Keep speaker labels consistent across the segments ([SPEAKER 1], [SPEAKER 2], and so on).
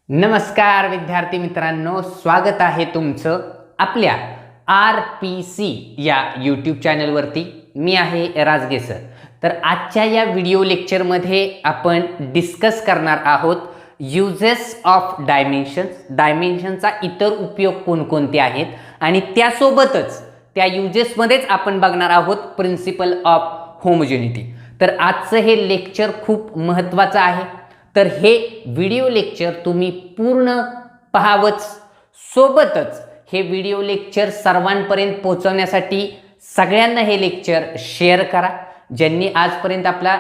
[SPEAKER 1] नमस्कार विद्यार्थी मित्रांनो, स्वागत आहे तुमचं आपल्या RPC या यूट्यूब चॅनलवरती. मी आहे राजगे सर. तर आजच्या या व्हिडिओ लेक्चरमध्ये आपण डिस्कस करणार आहोत युजेस ऑफ डायमेन्शन्स. डायमेन्शनचा इतर उपयोग कोणकोणते आहेत आणि त्यासोबतच त्या युजेसमध्येच आपण बघणार आहोत प्रिन्सिपल ऑफ होमोजेनिटी. तर आजचं हे लेक्चर खूप महत्त्वाचं आहे. तर हे व्हिडिओ लेक्चर तुम्ही पूर्ण पाहावंच. सोबतच हे व्हिडिओ लेक्चर सर्वांपर्यंत पोहोचवण्यासाठी सगळ्यांना हे लेक्चर शेअर करा. ज्यांनी आजपर्यंत आपला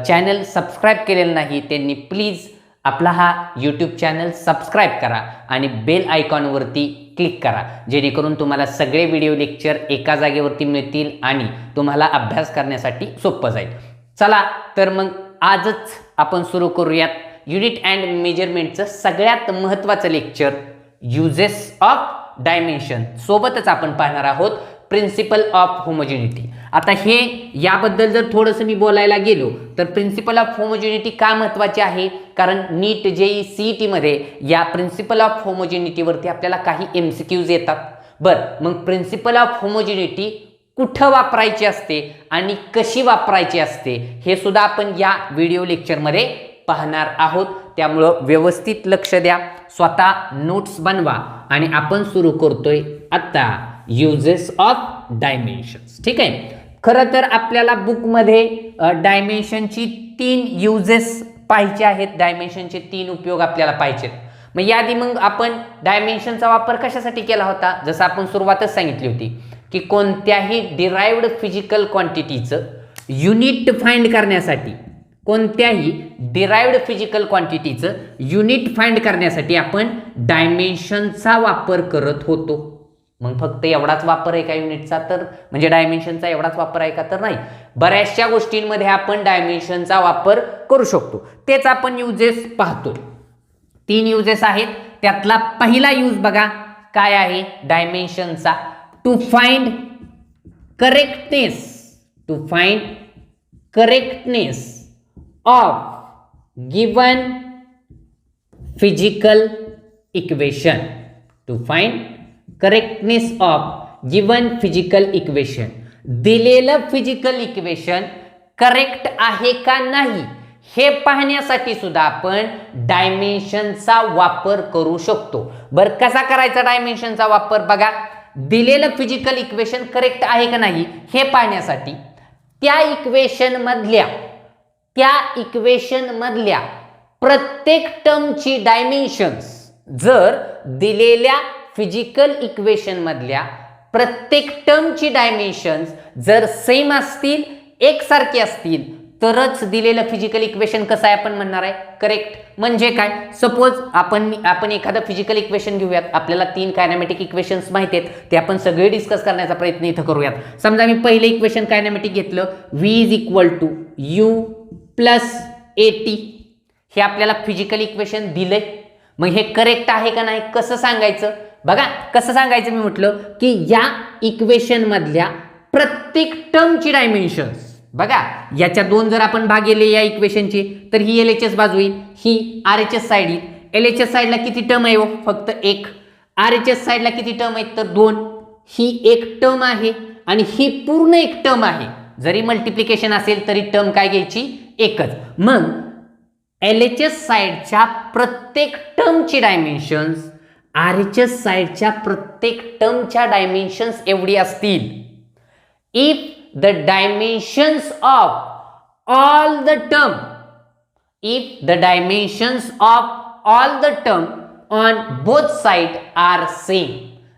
[SPEAKER 1] चॅनल सबस्क्राईब केलेला नाही त्यांनी प्लीज आपला हा यूट्यूब चॅनल सबस्क्राईब करा आणि बेल आयकॉनवरती क्लिक करा, जेणेकरून तुम्हाला सगळे व्हिडिओ लेक्चर एका जागेवरती मिळतील आणि तुम्हाला अभ्यास करण्यासाठी सोपं जाईल. चला तर मग आजच आपण सुरू करूयात युनिट अँड मेजरमेंटचं सगळ्यात महत्त्वाचं लेक्चर युजेस ऑफ डायमेन्शन. सोबतच आपण पाहणार आहोत प्रिन्सिपल ऑफ होमोजेनिटी. आता हे याबद्दल जर थोडंसं मी बोलायला गेलो तर प्रिन्सिपल ऑफ होमोजेनिटी का महत्त्वाचे आहे, कारण नीट JEE CET मध्ये या प्रिन्सिपल ऑफ होमोजेनिटीवरती आपल्याला काही MCQs येतात. बरं, मग प्रिन्सिपल ऑफ होमोजेनिटी कुठं वापरायची असते आणि कशी वापरायची असते हे सुद्धा आपण या व्हिडिओ लेक्चरमध्ये पाहणार आहोत. त्यामुळं व्यवस्थित लक्ष द्या, स्वतः नोट्स बनवा आणि आपण सुरू करतोय आता युजेस ऑफ डायमेन्शन्स. ठीक आहे. खरं तर आपल्याला बुकमध्ये डायमेन्शनची 3 युजेस पाहिजे आहेत. डायमेन्शनचे 3 उपयोग आपल्याला पाहिजेत. मग याआधी मग आपण डायमेन्शनचा वापर कशासाठी केला होता, जसं आपण सुरुवातच सांगितली होती की कोणत्याही डिराइव्ड फिजिकल क्वांटिटीचं युनिट फाइंड करण्यासाठी, कोणत्याही डिराइव्ड फिजिकल क्वांटिटीचं युनिट फाइंड करण्यासाठी आपण डायमेन्शनचा वापर करत होतो. मग फक्त एवढाच वापर आहे का युनिटचा, तर म्हणजे डायमेन्शनचा एवढाच वापर आहे का, तर नाही. बऱ्याचशा गोष्टींमध्ये आपण डायमेन्शनचा वापर करू शकतो. तेच आपण युजेस पाहतो. 3 युजेस आहेत. त्यातला पहिला यूज बघा काय आहे डायमेन्शनचा, to find correctness of given physical equation. To find correctness of given physical equation. दिलेलं फिजिकल इक्वेशन करेक्ट आहे का नाही हे पाहण्यासाठी सुद्धा आपण डायमेन्शनचा वापर करू शकतो. बरं, कसा करायचा डायमेन्शनचा वापर बघा. दिलेलं फिजिकल इक्वेशन करेक्ट आहे का नाही हे पाहण्यासाठी त्या इक्वेशन मधल्या प्रत्येक टर्मची डायमेन्शन्स, जर दिलेल्या फिजिकल इक्वेशन मधल्या प्रत्येक टर्मची डायमेन्शन्स जर सेम असतील, एकसारखी असतील, तरच दिलेलं फिजिकल इक्वेशन कसं आहे आपण म्हणणार आहे करेक्ट. म्हणजे काय, सपोज आपण एखादं फिजिकल इक्वेशन घेऊयात. आपल्याला 3 कायनॅमेटिक इक्वेशन्स माहिती आहेत, ते आपण सगळे डिस्कस करण्याचा प्रयत्न इथं करूयात. समजा मी पहिले इक्वेशन कायनॅमेटिक घेतलं, V = U + AT. हे आपल्याला फिजिकल इक्वेशन दिलंय. मग हे करेक्ट आहे का नाही कसं सांगायचं बघा. कसं सांगायचं, मी म्हटलं की या इक्वेशन मधल्या प्रत्येक टर्मची डायमेन्शन्स बघा. याच्या 2 जर आपण भाग केले या इक्वेशनचे, तर ही LHS बाजू येईल, ही RHS साईड येईल. LHS साईडला किती टर्म आहे, फक्त 1. RHS साईडला किती टर्म आहेत, तर 2. ही 1 टर्म आहे आणि ही पूर्ण 1 टर्म आहे. जरी मल्टिप्लिकेशन असेल तरी टर्म काय घ्यायची, एकच. मग LHS साईडच्या प्रत्येक टर्मची डायमेन्शन्स RHS साईडच्या प्रत्येक टर्मच्या डायमेन्शन्स एवढी असतील. If the dimensions of all the term on both side are same.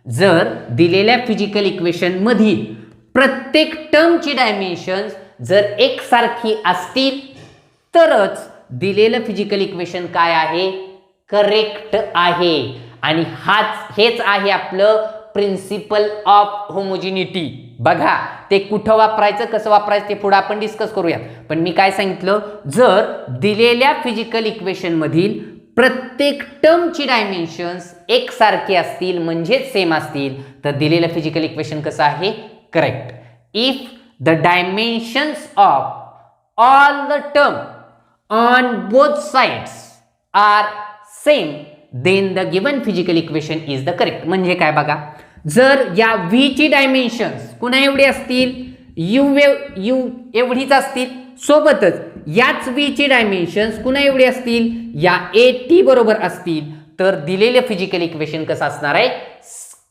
[SPEAKER 1] जर दिलेल्या फिजिकल इक्वेशन मधील प्रत्येक टर्मची डायमेन्शन्स जर एकसारखी असतील तरच दिलेलं फिजिकल इक्वेशन काय आहे, करेक्ट आहे. आणि हेच आहे आपलं प्रिन्सिपल ऑफ होमोजेनिटी. बघा, ते कुठं वापरायचं, कसं वापरायचं ते पुढे आपण डिस्कस करूयात. पण मी काय सांगितलं, जर दिलेल्या फिजिकल इक्वेशन मधील प्रत्येक टर्मची डायमेन्शन्स एकसारखे असतील, म्हणजे सेम असतील, तर दिलेलं फिजिकल इक्वेशन कसं आहे, correct. If the dimensions of all the term on both sides are same, then the given physical equation is the correct. म्हणजे काय बघा, जर या v ची डायमेन्शन्स कुणा एवढी असतील, u एवढीच असतील, सोबतच याच v ची डायमेन्शन्स कुणा एवढी असतील, या at बरोबर असतील, तर दिलेले फिजिकल इक्वेशन कसं असणार आहे,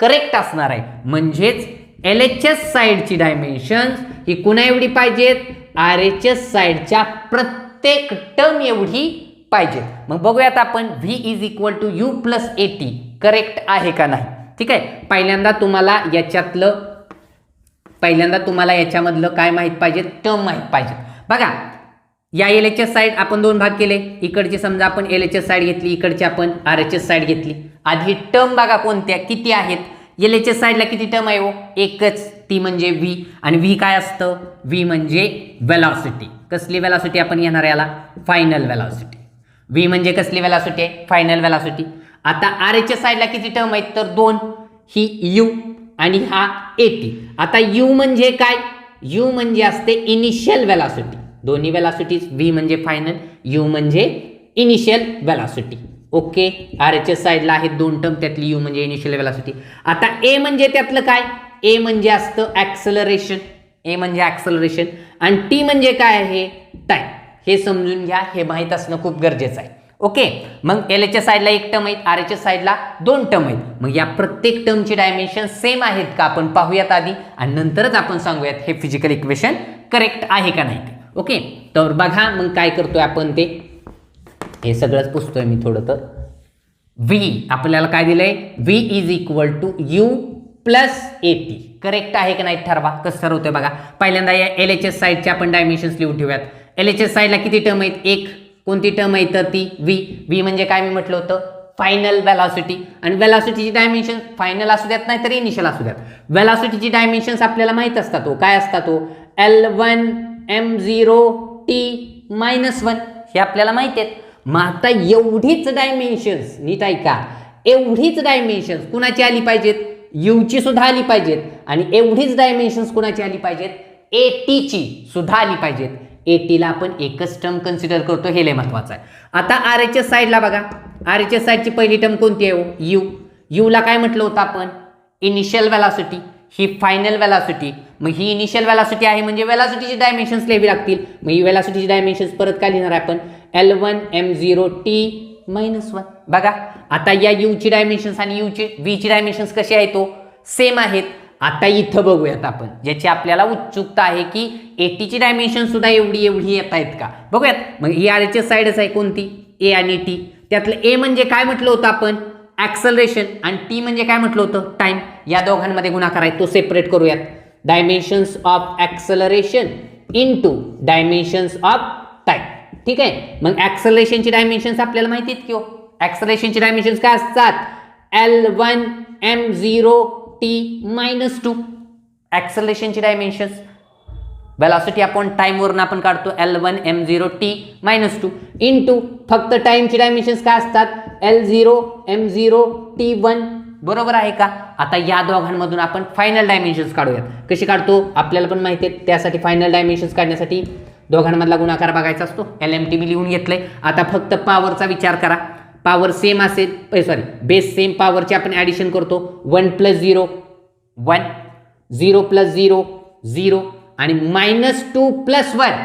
[SPEAKER 1] करेक्ट असणार आहे. म्हणजेच LHS साइडची डायमेन्शन्स ही कुणा एवढी पाहिजेत, RHS साइडच्या प्रत्येक टर्म एवढी पाहिजेत. मग बघूयात आपण v is equal to u plus AT correct आहे का नाही. ठीक आहे, पहिल्यांदा तुम्हाला याच्यामधलं काय माहित पाहिजे, टर्म माहित पाहिजे. बघा, या LHS साइड आपण दोन भाग केले, इकडची समजा आपण LHS साइड घेतली, इकडची आपण RHS साइड घेतली. आधी टर्म बघा कोणत्या किती आहेत. LHS साइडला किती टर्म आहे हो, एकच, ती म्हणजे v. आणि v काय असतं, v म्हणजे वेलॉसिटी. कसली वेलॉसिटी आपण घेणार याला, फायनल वेलॉसिटी. v म्हणजे कसली वेलॉसिटी आहे, फायनल वेलॉसिटी. आता RHS साइडला किती टर्म आहेत, तर दोन, ही u आणि हा AT. आता u म्हणजे काय, u म्हणजे असते इनिशियल वेलॉसिटी. दोन्ही वेलॉसिटीज, v म्हणजे फायनल, u म्हणजे इनिशियल वेलॉसिटी. ओके, RHS साइडला आहेत दोन टर्म, त्यातली u म्हणजे इनिशियल वेलॉसिटी. आता a म्हणजे त्यातलं काय, a म्हणजे असतं ऍक्सलरेशन, a म्हणजे ऍक्सलरेशन, आणि t म्हणजे काय आहे, टाइम. हे समजून घ्या, हे माहित असणं खूप गरजेचं आहे. ओके, मग LHS साइडला एक टर्म आहेत, RHS साइडला दोन टर्म आहेत. मग या प्रत्येक टर्मची डायमेन्शन सेम आहेत का आपण पाहूयात आधी, आणि नंतरच आपण सांगूयात हे फिजिकल इक्वेशन करेक्ट आहे का नाही. ओके, तर बघा मग काय करतोय आपण, ते हे सगळंच पुसतोय मी थोडं. तर v आपल्याला काय दिलंय, v is equal to u plus AT correct आहे का नाही ठरवा. कसं ठरवतोय बघा, पहिल्यांदा या LHS साइडचे आपण डायमेन्शन्स लिहून ठेवूयात. LHS साइडला किती टर्म आहेत, एक. कोणती टर्म आहे तर ती v म्हणजे काय मी म्हटलं होतं, फायनल वेलॉसिटी. आणि वेलॉसिटीची डायमेन्शन फायनल असू द्यात नाही तर इनिशियल असू द्यात, वेलॉसिटीची डायमेन्शन्स आपल्याला माहित असतात. काय असतात, L1 m0 t -1 हे आपल्याला माहिती आहेत. मग आता एवढीच डायमेन्शन्स, नीट ऐका, एवढीच डायमेन्शन्स कुणाची आली पाहिजेत, u ची सुद्धा आली पाहिजेत. आणि एवढीच डायमेन्शन्स कुणाची आली पाहिजेत, AT ची सुद्धा आली पाहिजेत. AT ला आपण एकच टर्म कन्सिडर करतो, हे लय महत्वाचं आहे. आता RHS साइडला बघा, RHS साइडची पहिली टर्म कोणती आहे, u ला काय म्हटलं होतं आपण, इनिशियल वेलॉसिटी, ही फायनल वेलॉसिटी. मग ही इनिशियल वेलॉसिटी आहे म्हणजे वेलॉसिटीची डायमेन्शन्स लिहावी लागतील. मग ही वेलॉसिटीची डायमेन्शन्स परत काय लिहिणार आपण, L1 m0 t -1. बघा, आता या u ची डायमेन्शन्स आणि v ची डायमेन्शन्स कशी आहेत, तो सेम आहेत. आता इथं बघूयात आपण, ज्याची आपल्याला उत्सुकता आहे की AT ची डायमेन्शन सुद्धा एवढी येत आहेत का, बघूयात. मग ही RHS साइडच आहे कोणती, A आणि T. त्यातलं A म्हणजे काय म्हटलं होतं आपण, ऍक्सलरेशन, आणि T म्हणजे काय म्हटलं होतं, टाइम. या दोघांमध्ये गुणाकार आहे, तो सेपरेट करूयात. Dimensions of acceleration into dimensions of time. ठीक आहे, मग ऍक्सलरेशनची डायमेन्शन्स आपल्याला माहिती आहेत की, ऍक्सलरेशनची डायमेन्शन्स काय असतात, L1 m0 t -2. ऍक्सलरेशनची डायमेन्शन्स, वेलॉसिटी अपॉन टाइम वरून आपण काढतो, L1 m0 t -2 इनटू फक्त टाइमची डायमेन्शन्स काय असतात, L0 m0 t1. बरोबर आहे का. आता या दोघांमधून आपण फायनल डायमेन्शन्स काढूयात. कशी काढतो आपल्याला पण माहिती आहे, त्यासाठी फायनल डायमेन्शन्स काढण्यासाठी दोघांमधला गुणाकार बघायचा असतो. LMT मी लिहून घेतलंय. आता फक्त पॉवरचा विचार करा, पॉवर सेम असेल, सॉरी बेस सेम, पॉवरची आपण ॲडिशन करतो. 1 + 0 1, 0 + 0 0, आणि -2 + 1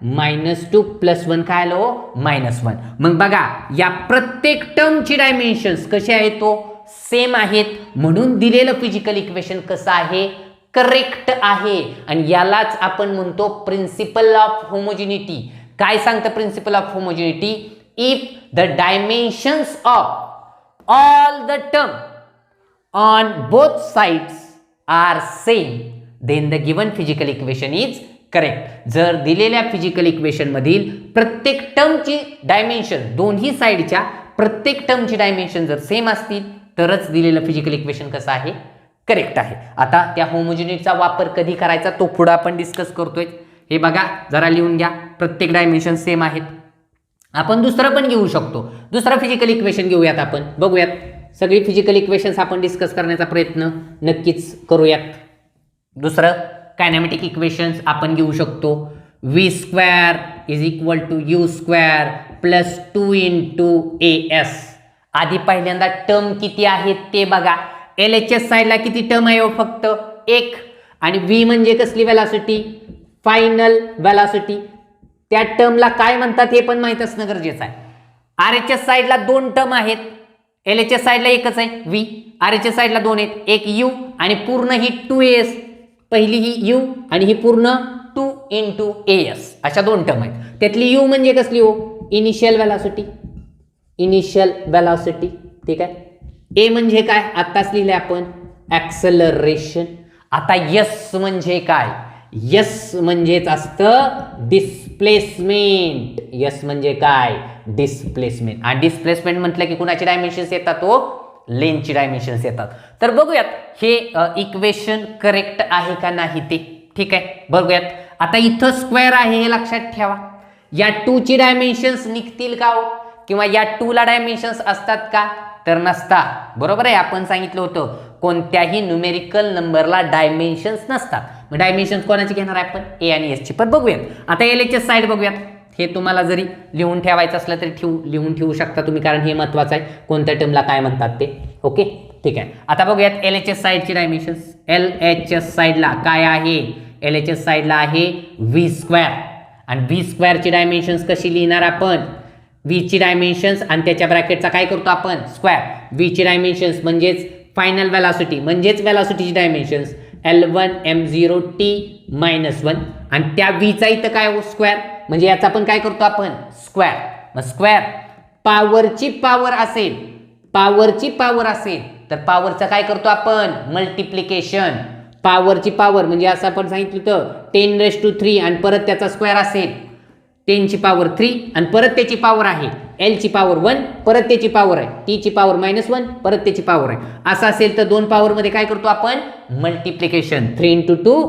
[SPEAKER 1] -2 + 1 काय आलं, -1. मग बघा या प्रत्येक टर्मची डायमेन्शन्स कशी आहेत, तो सेम आहेत. म्हणून दिलेलं फिजिकल इक्वेशन कसं आहे, करेक्ट आहे. आणि यालाच आपण म्हणतो प्रिन्सिपल ऑफ होमोजिनिटी. काय सांगतं principle of homogeneity, if the dimensions of all the term on both sides are same then the given physical equation is correct. जर दिलेल्या फिजिकल इक्वेशन मधील प्रत्येक टर्मची डायमेन्शन, दोन्ही साइडच्या प्रत्येक टर्मची डायमेन्शन जर सेम असतील तरच दिलेलं फिजिकल इक्वेशन कसं आहे, करेक्ट आहे. आता त्या होमोजिनिटीचा वापर कधी करायचा तो पुढे आपण डिस्कस करतोय. हे बघा जरा लिहून घ्या, प्रत्येक डायमेन्शन सेम आहेत. आपण दुसरं पण घेऊ शकतो, दुसरं फिजिकल इक्वेशन घेऊयात आपण, बघूयात. सगळी फिजिकल इक्वेशन्स आपण डिस्कस करण्याचा प्रयत्न नक्कीच करूयात. दुसरं कायनेमॅटिक इक्वेशन्स आपण घेऊ शकतो. v² = u² + 2 × as आधी पहिल्यांदा टर्म किती आहेत ते बघा. LHS साईडला किती टर्म आहे? फक्त एक. आणि V म्हणजे कसली व्हेलॉसिटी? Final velocity. त्या टर्मला काय म्हणतात हे पण माहित असणं गरजेचं आहे. RHS साईडला 2 टर्म आहेत. LHS साईडला एकच आहे V. RHS साईडला 2 आहेत. एक U आणि पूर्ण ही 2AS. पहिली ही U आणि ही पूर्ण 2 × AS. अशा 2 टर्म आहेत. त्यातली U म्हणजे कसली हो? Initial velocity. Initial velocity. ठीक आहे. ए म्हणजे काय? आत्ताच लिहिले आपण, ॲक्सेलरेशन. आता यस म्हणजे काय? यस म्हणजेच असतं डिस्प्लेसमेंट. यस म्हणजे काय? डिस्प्लेसमेंट. आणि डिस्प्लेसमेंट म्हटलं की कुणाचे डायमेन्शन्स येतात? तो लेंथची डायमेन्शन्स येतात. तर बघूयात हे इक्वेशन करेक्ट आहे का नाही ते. ठीक आहे, बघूयात. आता इथं स्क्वेअर आहे हे लक्षात ठेवा. या 2 ची डायमेन्शन्स निघतील का हो? किंवा या 2 ला डायमेन्शन्स असतात का? तर नसतात. बरोबर आहे, आपण सांगितलं होतं कोणत्याही न्यूमेरिकल नंबरला डायमेन्शन्स नसतात. मग डायमेन्शन्स कोणाची घेणार आहे आपण? ए आणि एस ची. पण बघूयात आता LHS साईड बघूयात. हे तुम्हाला जरी लिहून ठेवायचं असलं तरी लिहून ठेवू शकता तुम्ही, कारण हे महत्वाचं आहे कोणत्या टर्मला काय म्हणतात ते. ओके, ठीक आहे. आता बघूयात LHS साईडची डायमेन्शन्स. LHS साईडला काय आहे? LHS साईडला आहे V². आणि V² ची डायमेन्शन्स कशी लिहिणार आपण? V ची डायमेन्शन्स आणि त्याच्या ब्रॅकेटचा काय करतो आपण? स्क्वेअर. V ची डायमेन्शन्स म्हणजेच फायनल व्हेलॉसिटी म्हणजेच व्हेलॉसिटीची डायमेन्शन्स L1 m0 t -1 आणि त्या V चा इथं काय हो? स्क्वेअर. म्हणजे याचा आपण काय करतो आपण? स्क्वेअर. मग स्क्वेअर पॉवरची पॉवर असेल, पॉवरची पॉवर असेल तर पॉवरचा काय करतो आपण? मल्टिप्लिकेशन. पॉवरची पॉवर म्हणजे असं आपण सांगितलं होतं 10⁻³ आणि परत त्याचा स्क्वेअर असेल 10 ची पॉवर 3 आणि परत त्याची पॉवर आहे L ची पॉवर 1 परत त्याची पॉवर आहे T ची पॉवर -1 परत त्याची पॉवर आहे. असं असेल तर 2 पॉवर मध्ये काय करतो आपण? मल्टिप्लिकेशन. 3 × 2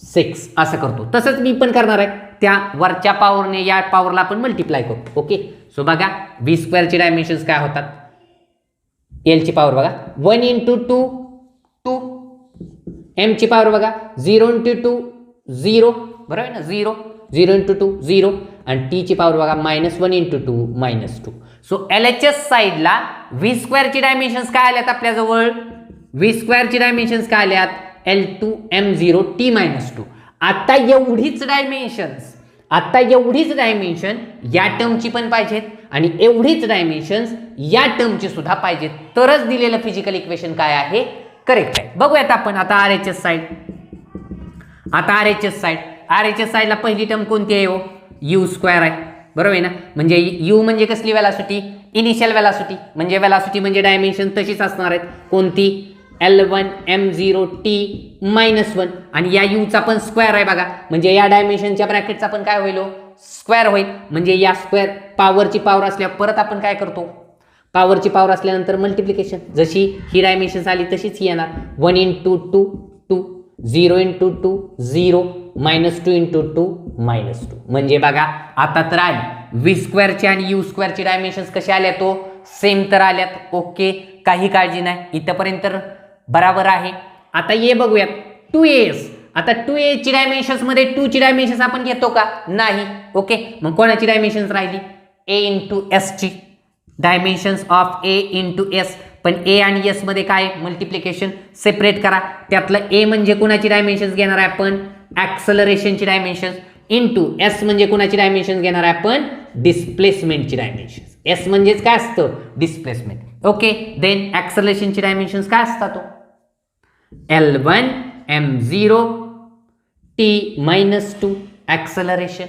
[SPEAKER 1] 6 असं करतो. तसंच मी पण करणार आहे. त्या वरच्या पॉवरने या पॉवरला आपण मल्टिप्लाय करतो. ओके, सो बघा V² ची डायमेन्शन्स काय होतात? L ची पॉवर बघा 1 × 2 2. M ची पॉवर बघा 0 × 2 0. बरोबर आहे ना? 0 × 2 0. आणि T ची पॉवर बघा -1 × 2 -2. सो LHS साईडला V² ची डायमेन्शन्स काय आल्यात आपल्याजवळ? V² ची डायमेन्शन्स काय आल्यात? L2 m0 t -2. आता एवढीच डायमेन्शन या टर्मची पण पाहिजेत आणि एवढीच डायमेन्शन्स या टर्मची सुद्धा पाहिजेत, तरच दिलेलं फिजिकल इक्वेशन काय आहे? करेक्ट आहे. बघूयात आपण आता RHS साईड. आता RHS साईडला पहिली टर्म कोणती आहे हो? U² आहे. बरोबर आहे ना? म्हणजे U म्हणजे कसली व्हेलॉसिटी? Initial velocity. म्हणजे डायमेन्शन तशीच असणार आहेत. कोणती? L1 m0 t -1 आणि या U चा पण स्क्वेअर आहे बघा. म्हणजे या डायमेन्शनच्या ब्रॅकेटचा पण काय होईल? स्क्वेअर होईल. म्हणजे या स्क्वेअर पॉवरची पॉवर असल्यावर परत आपण काय करतो? पॉवरची पॉवर असल्यानंतर मल्टिप्लिकेशन. जशी ही डायमेन्शन्स आली तशीच ही येणार. 1 × 2 2 0 × 2 0 -2 × 2 -2. म्हणजे बघा आता तर आली V² ची आणि U² ची डायमेन्शन्स कशा आल्या? तो सेम तर आल्यात. ओके, काही काळजी नाही, इथपर्यंत बराबर आहे. आता ये बघूयात 2AS. आता 2AS ची डायमेन्शन्स मध्ये 2 ची डायमेन्शन्स आपण घेतो का? नाही. ओके, मग कोणाची डायमेन्शन्स राहिली? A × S ची. Dimensions of A × S. पण A आणि S मध्ये काय? मल्टिप्लिकेशन. सेपरेट करा. त्यातलं A म्हणजे कोणाची डायमेन्शन्स घेणार आहे आपण? ॲक्सेलरेशनची डायमेन्शन्स. × S म्हणजे कोणाची डायमेन्शन्स घेणार आहे आपण? डिस्प्लेसमेंटची डायमेन्शन्स. S म्हणजेच काय असतं? डिस्प्लेसमेंट. ओके, देन ॲक्सेलरेशनची डायमेन्शन्स काय असतात? L1 m0 t -2 acceleration.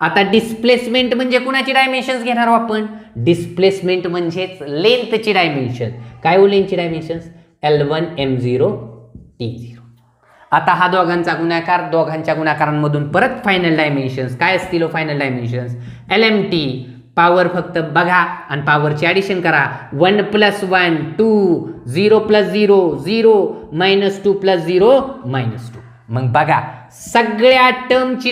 [SPEAKER 1] आता डिस्प्लेसमेंट म्हणजे कुणाची डायमेन्शन्स घेणार आपण? डिस्प्लेसमेंट म्हणजेच लेंथची डायमेन्शन. काय हो लेंथची डायमेन्शन्स? L1 m0 t0. आता हा दोघांचा गुणाकार, दोघांच्या गुणाकारांमधून परत फायनल डायमेन्शन्स काय असतील? Final dimensions LMT. पॉवर फक्त बघा आणि पॉवरची ॲडिशन करा. 1 + 1 2 0 + 0 0 -2 + 0 -2. मग बघा सगळ्या टर्मची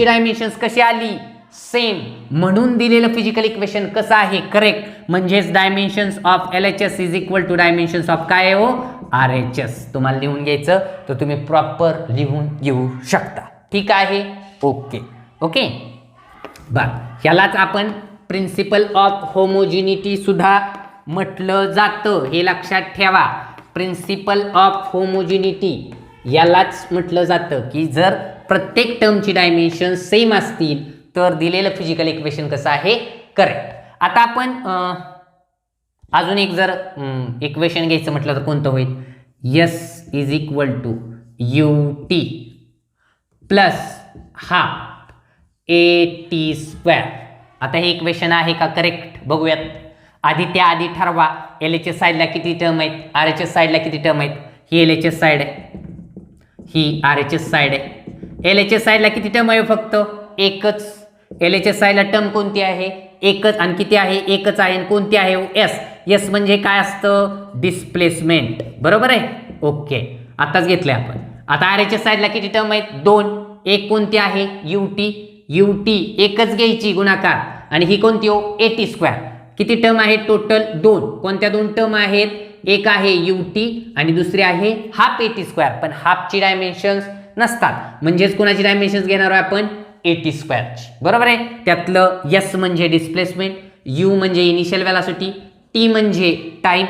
[SPEAKER 1] डायमेन्शन्स कशी आली? सेम. म्हणून दिलेलं फिजिकल इक्वेशन कसं आहे? करेक्ट. म्हणजेच dimensions of LHS = dimensions of काय हो? RHS. तुम्हाला लिहून घ्यायचं तर तुम्ही प्रॉपर लिहून घेऊ शकता. ठीक आहे? ओके. ह्यालाच आपण प्रिन्सिपल ऑफ होमोजिनिटी सुद्धा म्हटलं जातं, हे लक्षात ठेवा. प्रिन्सिपल ऑफ होमोजिनिटी यालाच म्हटलं जातं की जर प्रत्येक टर्मची डायमेन्शन सेम असतील तर दिलेलं फिजिकल इक्वेशन कसं आहे, करेक्ट. आता आपण अजून एक जर इक्वेशन घ्यायचं म्हटलं तर कोणतं होईल, S is equal to U T plus half A T square. आता हे इक्वेशन आहे का करेक्ट बघूयात. आधी ठरवा एल एच एस साईडला किती टर्म आहेत, आर एच एस साईडला किती टर्म आहेत. ही एल एच एस साईड आहे, ही आर एच एस साईड आहे. एल एच एस साईडला किती टर्म आहे, फक्त एकच. एल एच एस साईडला टर्म कोणती आहे, एकच. आणि किती आहे, एकच आहे. आणि कोणती आहे, एस. एस म्हणजे काय असतं, डिस्प्लेसमेंट, बरोबर आहे. ओके, आताच घेतलंय आपण. आता आर एच एस साईडला किती टर्म आहेत, दोन. एक कोणती आहे, यू टी. यू टी एकच घ्यायची गुणाकार. आणि ही कोणती हो, ए टी स्क्वेअर. किती टर्म आहेत टोटल, दोन. कोणत्या दोन टर्म आहेत, एक आहे यू टी आणि दुसरी आहे हाफ ए टी स्क्वेअर. पण हाफची डायमेन्शन्स नसतात, म्हणजेच कोणाची डायमेन्शन्स घेणार आहे आपण, ए टी स्क्वेअरची, बरोबर आहे. त्यातलं एस म्हणजे डिस्प्लेसमेंट, यू म्हणजे इनिशियल व्हेलॉसिटी, टी म्हणजे टाइम,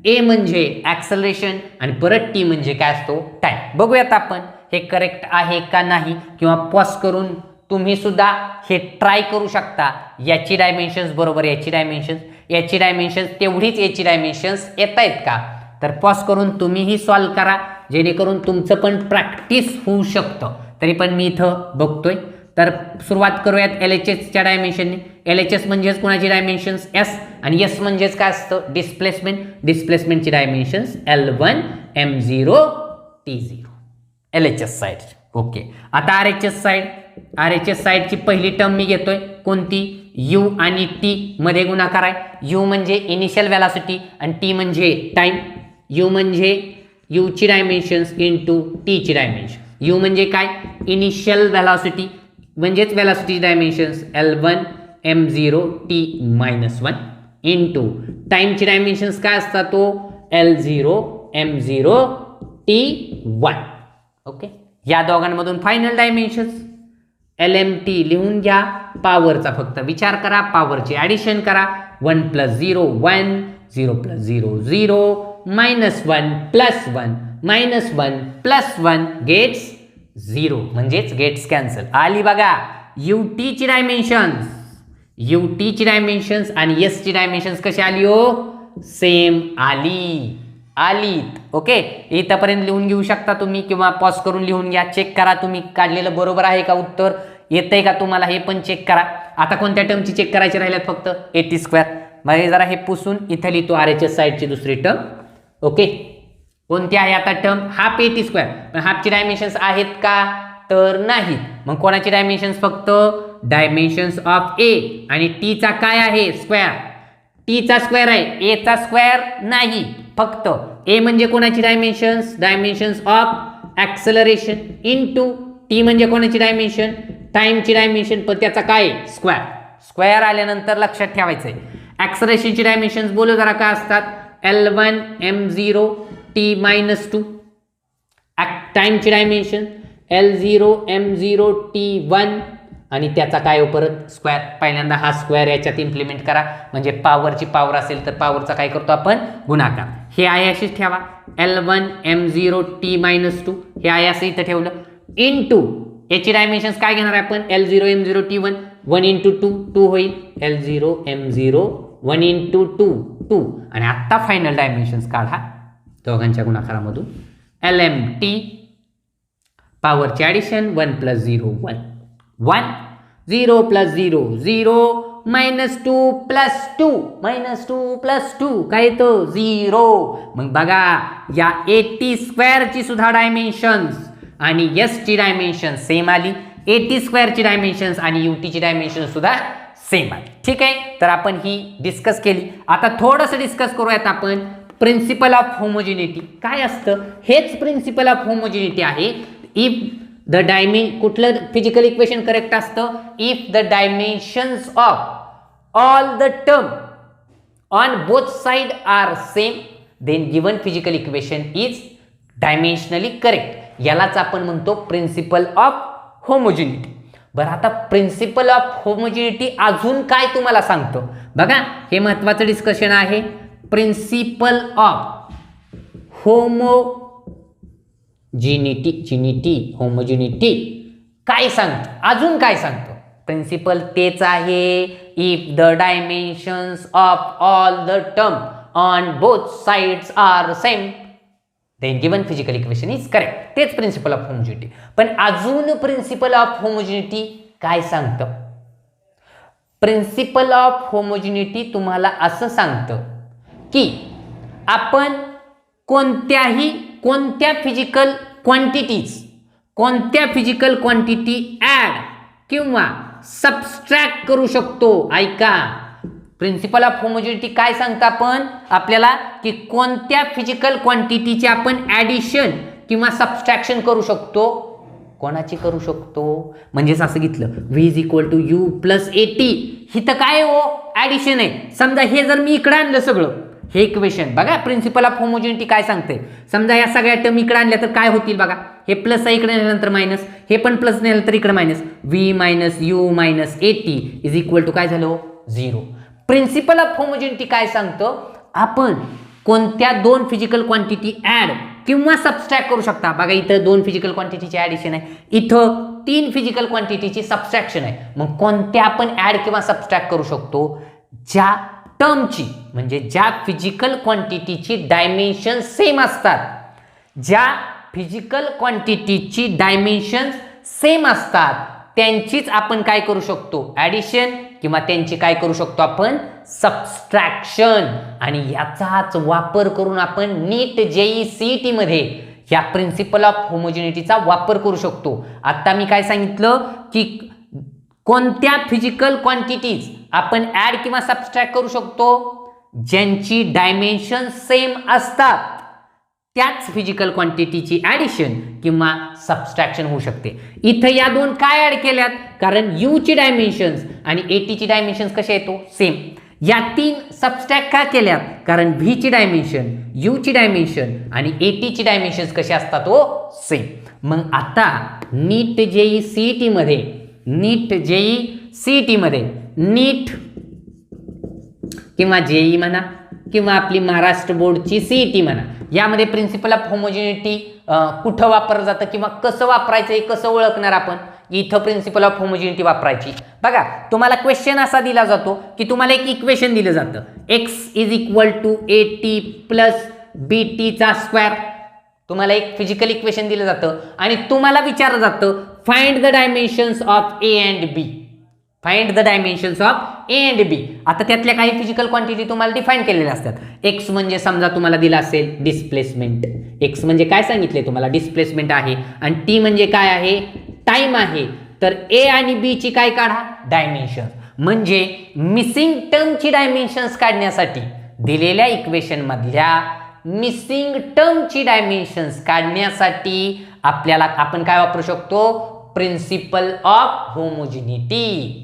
[SPEAKER 1] ए म्हणजे ॲक्सलरेशन आणि परत टी म्हणजे काय असतो, टाइम. बघूयात आपण हे करेक्ट आहे का नाही, किंवा पॉज करून तुम्ही सुद्धा हे ट्राय करू शकता. याची डायमेन्शन्स बरोबर याची डायमेन्शन्स, याची डायमेन्शन्स तेवढीच याची डायमेन्शन्स येत आहेत का, तर पॉज करून तुम्हीही सॉल्व करा, जेणेकरून तुमचं पण प्रॅक्टिस होऊ शकतं. तरी पण मी इथं बघतोय. तर सुरुवात करूयात एल एच एसच्या डायमेन्शनने. एल एच एस म्हणजेच कोणाची डायमेन्शन्स, एस. आणि एस म्हणजेच काय असतं, डिस्प्लेसमेंट. डिस्प्लेसमेंटची dimensions L1 M0 T0, L H S side. Okay, आता R H S side. R H S साईडची पहिली टर्म मी घेतोय, कोणती, यू आणि टी मध्ये गुणाकार आहे. यू म्हणजे इनिशियल व्हेलॉसिटी आणि टी म्हणजे टाइम. यू म्हणजे यूची डायमेन्शन्स इंटू टीची डायमेन्शन. यू म्हणजे काय, इनिशियल व्हेलॉसिटी म्हणजेच velocity dimensions L1 M0 T-1 into टाइमची डायमेन्शन्स काय असतात, तो L0 M0 T1. ओके, या दोघांमधून फायनल डायमेन्शन्स LMT लिहून घ्या. पॉवरचा फक्त विचार करा, पॉवरची ॲडिशन करा. 1 + 0 1, 0 + 0 0, -1 + 1 -1 + 1 गेट्स 0, म्हणजेच गेट्स कॅन्सल. आली बघा यूटीची डायमेन्शन्स, यूटीची डायमेन्शन्स आणि एसची डायमेन्शन्स कशी आली हो, सेम आली. आलीत. ओके, इथंपर्यंत लिहून घेऊ शकता तुम्ही, किंवा पॉज करून लिहून घ्या. चेक करा तुम्ही काढलेलं बरोबर आहे का, उत्तर येतंय का तुम्हाला, हे पण चेक करा. आता कोणत्या टर्मची चेक करायची राहिल्यात, फक्त ए टी स्क्वेअर. म्हणजे जरा हे पुसून इथं लिहितो आर एच एस साईडची दुसरी टर्म. ओके, कोणती आहे आता term, half A T square. पण हाफची डायमेन्शन्स आहेत का, तर नाहीत. मग कोणाची डायमेन्शन्स, फक्त डायमेन्शन्स ऑफ ए. आणि टीचा काय आहे, स्क्वेअर. टीचा स्क्वेअर आहे, एचा स्क्वेअर नाही. फक्त ए म्हणजे कोणाची dimensions, dimensions of acceleration, into T म्हणजे कोणाची डायमेन्शन, टाइमची डायमेन्शन, पण त्याचा काय, स्क्वेअर. स्क्वेअर आल्यानंतर लक्षात ठेवायचं आहे ॲक्सलरेशनची डायमेन्शन्स बोलू जरा काय असतात, L1 M0 T-2. टाइमची dimension L0 M0 T1 आणि त्याचा काय हो परत स्क्वेअर. पहिल्यांदा हा स्क्वेअर याच्यात इम्प्लिमेंट करा, म्हणजे पॉवरची पॉवर असेल तर पॉवरचा काय करतो आपण, गुणाकार. हे आहे अशीच ठेवा, L1 M0 T-2, हे आहे असं इथं ठेवलं. इंटू याची डायमेन्शन्स काय घेणार आहे आपण, L0 M0 T1, 1 × 2 2 होईल. L0 M0 1 × 2 2. आणि आत्ता फायनल डायमेन्शन्स काढा दोघांच्या गुणाकारामधून. LMT पॉवरची ॲडिशन 1 + 0 1 1, 0 + 0 0, -2 + 2 -2 + 2 काय येतं, 0. मग बघा या ए टी स्क्वेअरची सुद्धा डायमेन्शन्स आणि एसची डायमेन्शन सेम आली. ए टी स्क्वेअरची डायमेन्शन्स आणि यू टीची डायमेन्शन सुद्धा सेम आली. ठीक आहे, तर आपण ही डिस्कस केली. आता थोडंसं डिस्कस करूयात आपण प्रिन्सिपल ऑफ होमोजिनिटी काय असतं. हेच प्रिन्सिपल ऑफ होमोजिनिटी आहे. इफ द कुठलं फिजिकल इक्वेशन करेक्ट असतं, if the dimensions of all the term on both side are same then given physical equation is dimensionally correct. यालाच आपण म्हणतो प्रिन्सिपल ऑफ होमोजिनिटी. बरं, आता प्रिन्सिपल ऑफ होमोजिनिटी अजून काय तुम्हाला सांगतो बघा, हे महत्वाचं डिस्कशन आहे. प्रिन्सिपल ऑफ होमोजिनिटी काय सांगतो, अजून काय सांगतो? प्रिन्सिपल तेच आहे, if the dimensions of all the term on both sides are same then given physical equation is correct. तेच प्रिन्सिपल ऑफ होमोजिनिटी. पण अजून प्रिन्सिपल ऑफ होमोजिनिटी काय सांगतं? प्रिन्सिपल ऑफ होमोजिनिटी तुम्हाला असं सांगतं की आपण कोणत्या फिजिकल क्वांटिटी ऍड किंवा सबस्ट्रॅक्ट करू शकतो. ऐका, प्रिन्सिपल ऑफ होमोजिनिटी काय सांगतं आपण आपल्याला की कोणत्या फिजिकल क्वांटिटीचे आपण ॲडिशन किंवा सबस्ट्रॅक्शन करू शकतो. कोणाची करू शकतो? म्हणजेच असं घेतलं v is equal to u plus AT. इथं काय हो? ॲडिशन आहे. समजा हे जर मी इकडे आणलं सगळं, हे इक्वेशन बघा, प्रिन्सिपल ऑफ होमोजिनिटी काय सांगते. समजा या सगळ्या टर्म इकडे आणल्या तर काय होतील बघा, हे प्लस आहे इकडे नेल्यानंतर मायनस, हे पण प्लस नेलं तर इकडे minus, v minus u minus AT is equal to काय झालं? 0. प्रिन्सिपल ऑफ होमोजिनिटी काय सांगतं? आपण कोणत्या दोन फिजिकल क्वांटिटी ऍड किंवा सबस्ट्रॅक्ट करू शकता. बघा, इथं 2 फिजिकल क्वांटिटीची ॲडिशन आहे, इथं 3 फिजिकल क्वांटिटीची सबस्ट्रॅक्शन आहे. मग कोणत्या आपण ऍड किंवा सबस्ट्रॅक्ट करू शकतो? ज्या टर्मची म्हणजे ज्या फिजिकल क्वांटिटीची डायमेन्शन सेम असतात, ज्या फिजिकल क्वांटिटीची डायमेन्शन सेम असतात त्यांचीच आपण काय करू शकतो? ॲडिशन किंवा त्यांची काय करू शकतो आपण? सबस्ट्रॅक्शन. आणि याचाच वापर करून आपण नीट JEE मध्ये या प्रिन्सिपल ऑफ होमोजिनिटीचा वापर करू शकतो. आता मी काय सांगितलं की कोणत्या फिजिकल क्वांटिटीज आपण ऍड किंवा सबस्ट्रॅक्ट करू शकतो? ज्यांची डायमेन्शन सेम असतात त्याच फिजिकल क्वांटिटीची ॲडिशन किंवा सबस्ट्रॅक्शन होऊ शकते. इथं या दोन काय ऍड केल्यात? कारण u ची डायमेन्शन्स आणि एटी ची डायमेन्शन्स कशा येतो? सेम. या 3 सबस्ट्रॅक्ट का केल्यात? कारण v ची डायमेन्शन, u ची डायमेन्शन आणि एटी ची डायमेन्शन्स कसे असतात? सेम. मग आता नीट JEE मध्ये नीट किंवा JEE म्हणा किंवा आपली महाराष्ट्र बोर्डची CET म्हणा, यामध्ये प्रिन्सिपल ऑफ होमोजिनिटी कुठं वापरलं जातं किंवा कसं वापरायचं हे कसं ओळखणार आपण? इथं प्रिन्सिपल ऑफ होमोजिनिटी वापरायची. बघा, तुम्हाला क्वेश्चन असा दिला जातो की तुम्हाला एक इक्वेशन दिलं जातं, x is equal to AT plus BT चा स्क्वेअर. तुम्हाला एक फिजिकल इक्वेशन दिलं जातं आणि तुम्हाला विचारलं जातं find the dimensions of A and B. Find the dimensions of A and B. आता त्यातल्या काही फिजिकल क्वांटिटी तुम्हाला डिफाईन केलेल्या असतात. x म्हणजे समजा तुम्हाला दिला असेल डिस्प्लेसमेंट. x म्हणजे काय सांगितले तुम्हाला? डिस्प्लेसमेंट आहे. आणि t म्हणजे काय आहे? टाइम आहे. तर A आणि B ची काय काढा? डायमेन्शन. म्हणजे मिसिंग टर्मची डायमेन्शन्स काढण्यासाठी दिलेल्या इक्वेशन मधल्या मिसिंग टर्मची डायमेन्शन्स काढण्यासाठी आपल्याला आपण काय वापरू शकतो? Principle of homogeneity.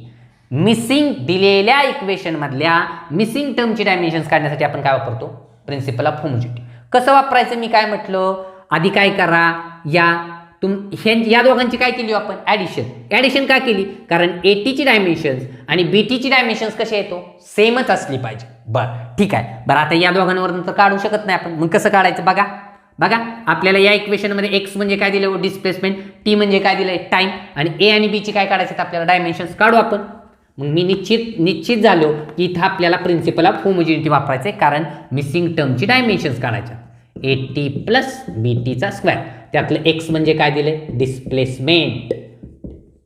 [SPEAKER 1] मिसिंग दिलेल्या इक्वेशन मधल्या मिसिंग टर्मची डायमेन्शन्स काढण्यासाठी आपण काय वापरतो? Principle of homogeneity. कसं वापरायचं मी काय म्हटलं? आधी काय करा, या दोघांची काय केली आपण? ॲडिशन का केली? कारण एटीची डायमेन्शन्स आणि बीटीची डायमेन्शन्स कसे येतो? सेमच असली पाहिजे. बरं, ठीक आहे. बरं, आता या दोघांवरून तर काढू शकत नाही आपण. मग कसं काढायचं? बघा आपल्याला या इक्वेशनमध्ये x म्हणजे काय दिलं? डिस्प्लेसमेंट. t म्हणजे काय दिलंय? टाइम. आणि a आणि b ची काय काढायचं? आपल्याला डायमेन्शन्स काढू आपण. मग मी निश्चित झालो की इथं आपल्याला प्रिन्सिपल ऑफ होमोजिनिटी वापरायचं आहे, कारण मिसिंग टर्मची डायमेन्शन्स काढायच्या. AT प्लस BT चा स्क्वेअर. त्यातलं x म्हणजे काय दिलंय? डिस्प्लेसमेंट.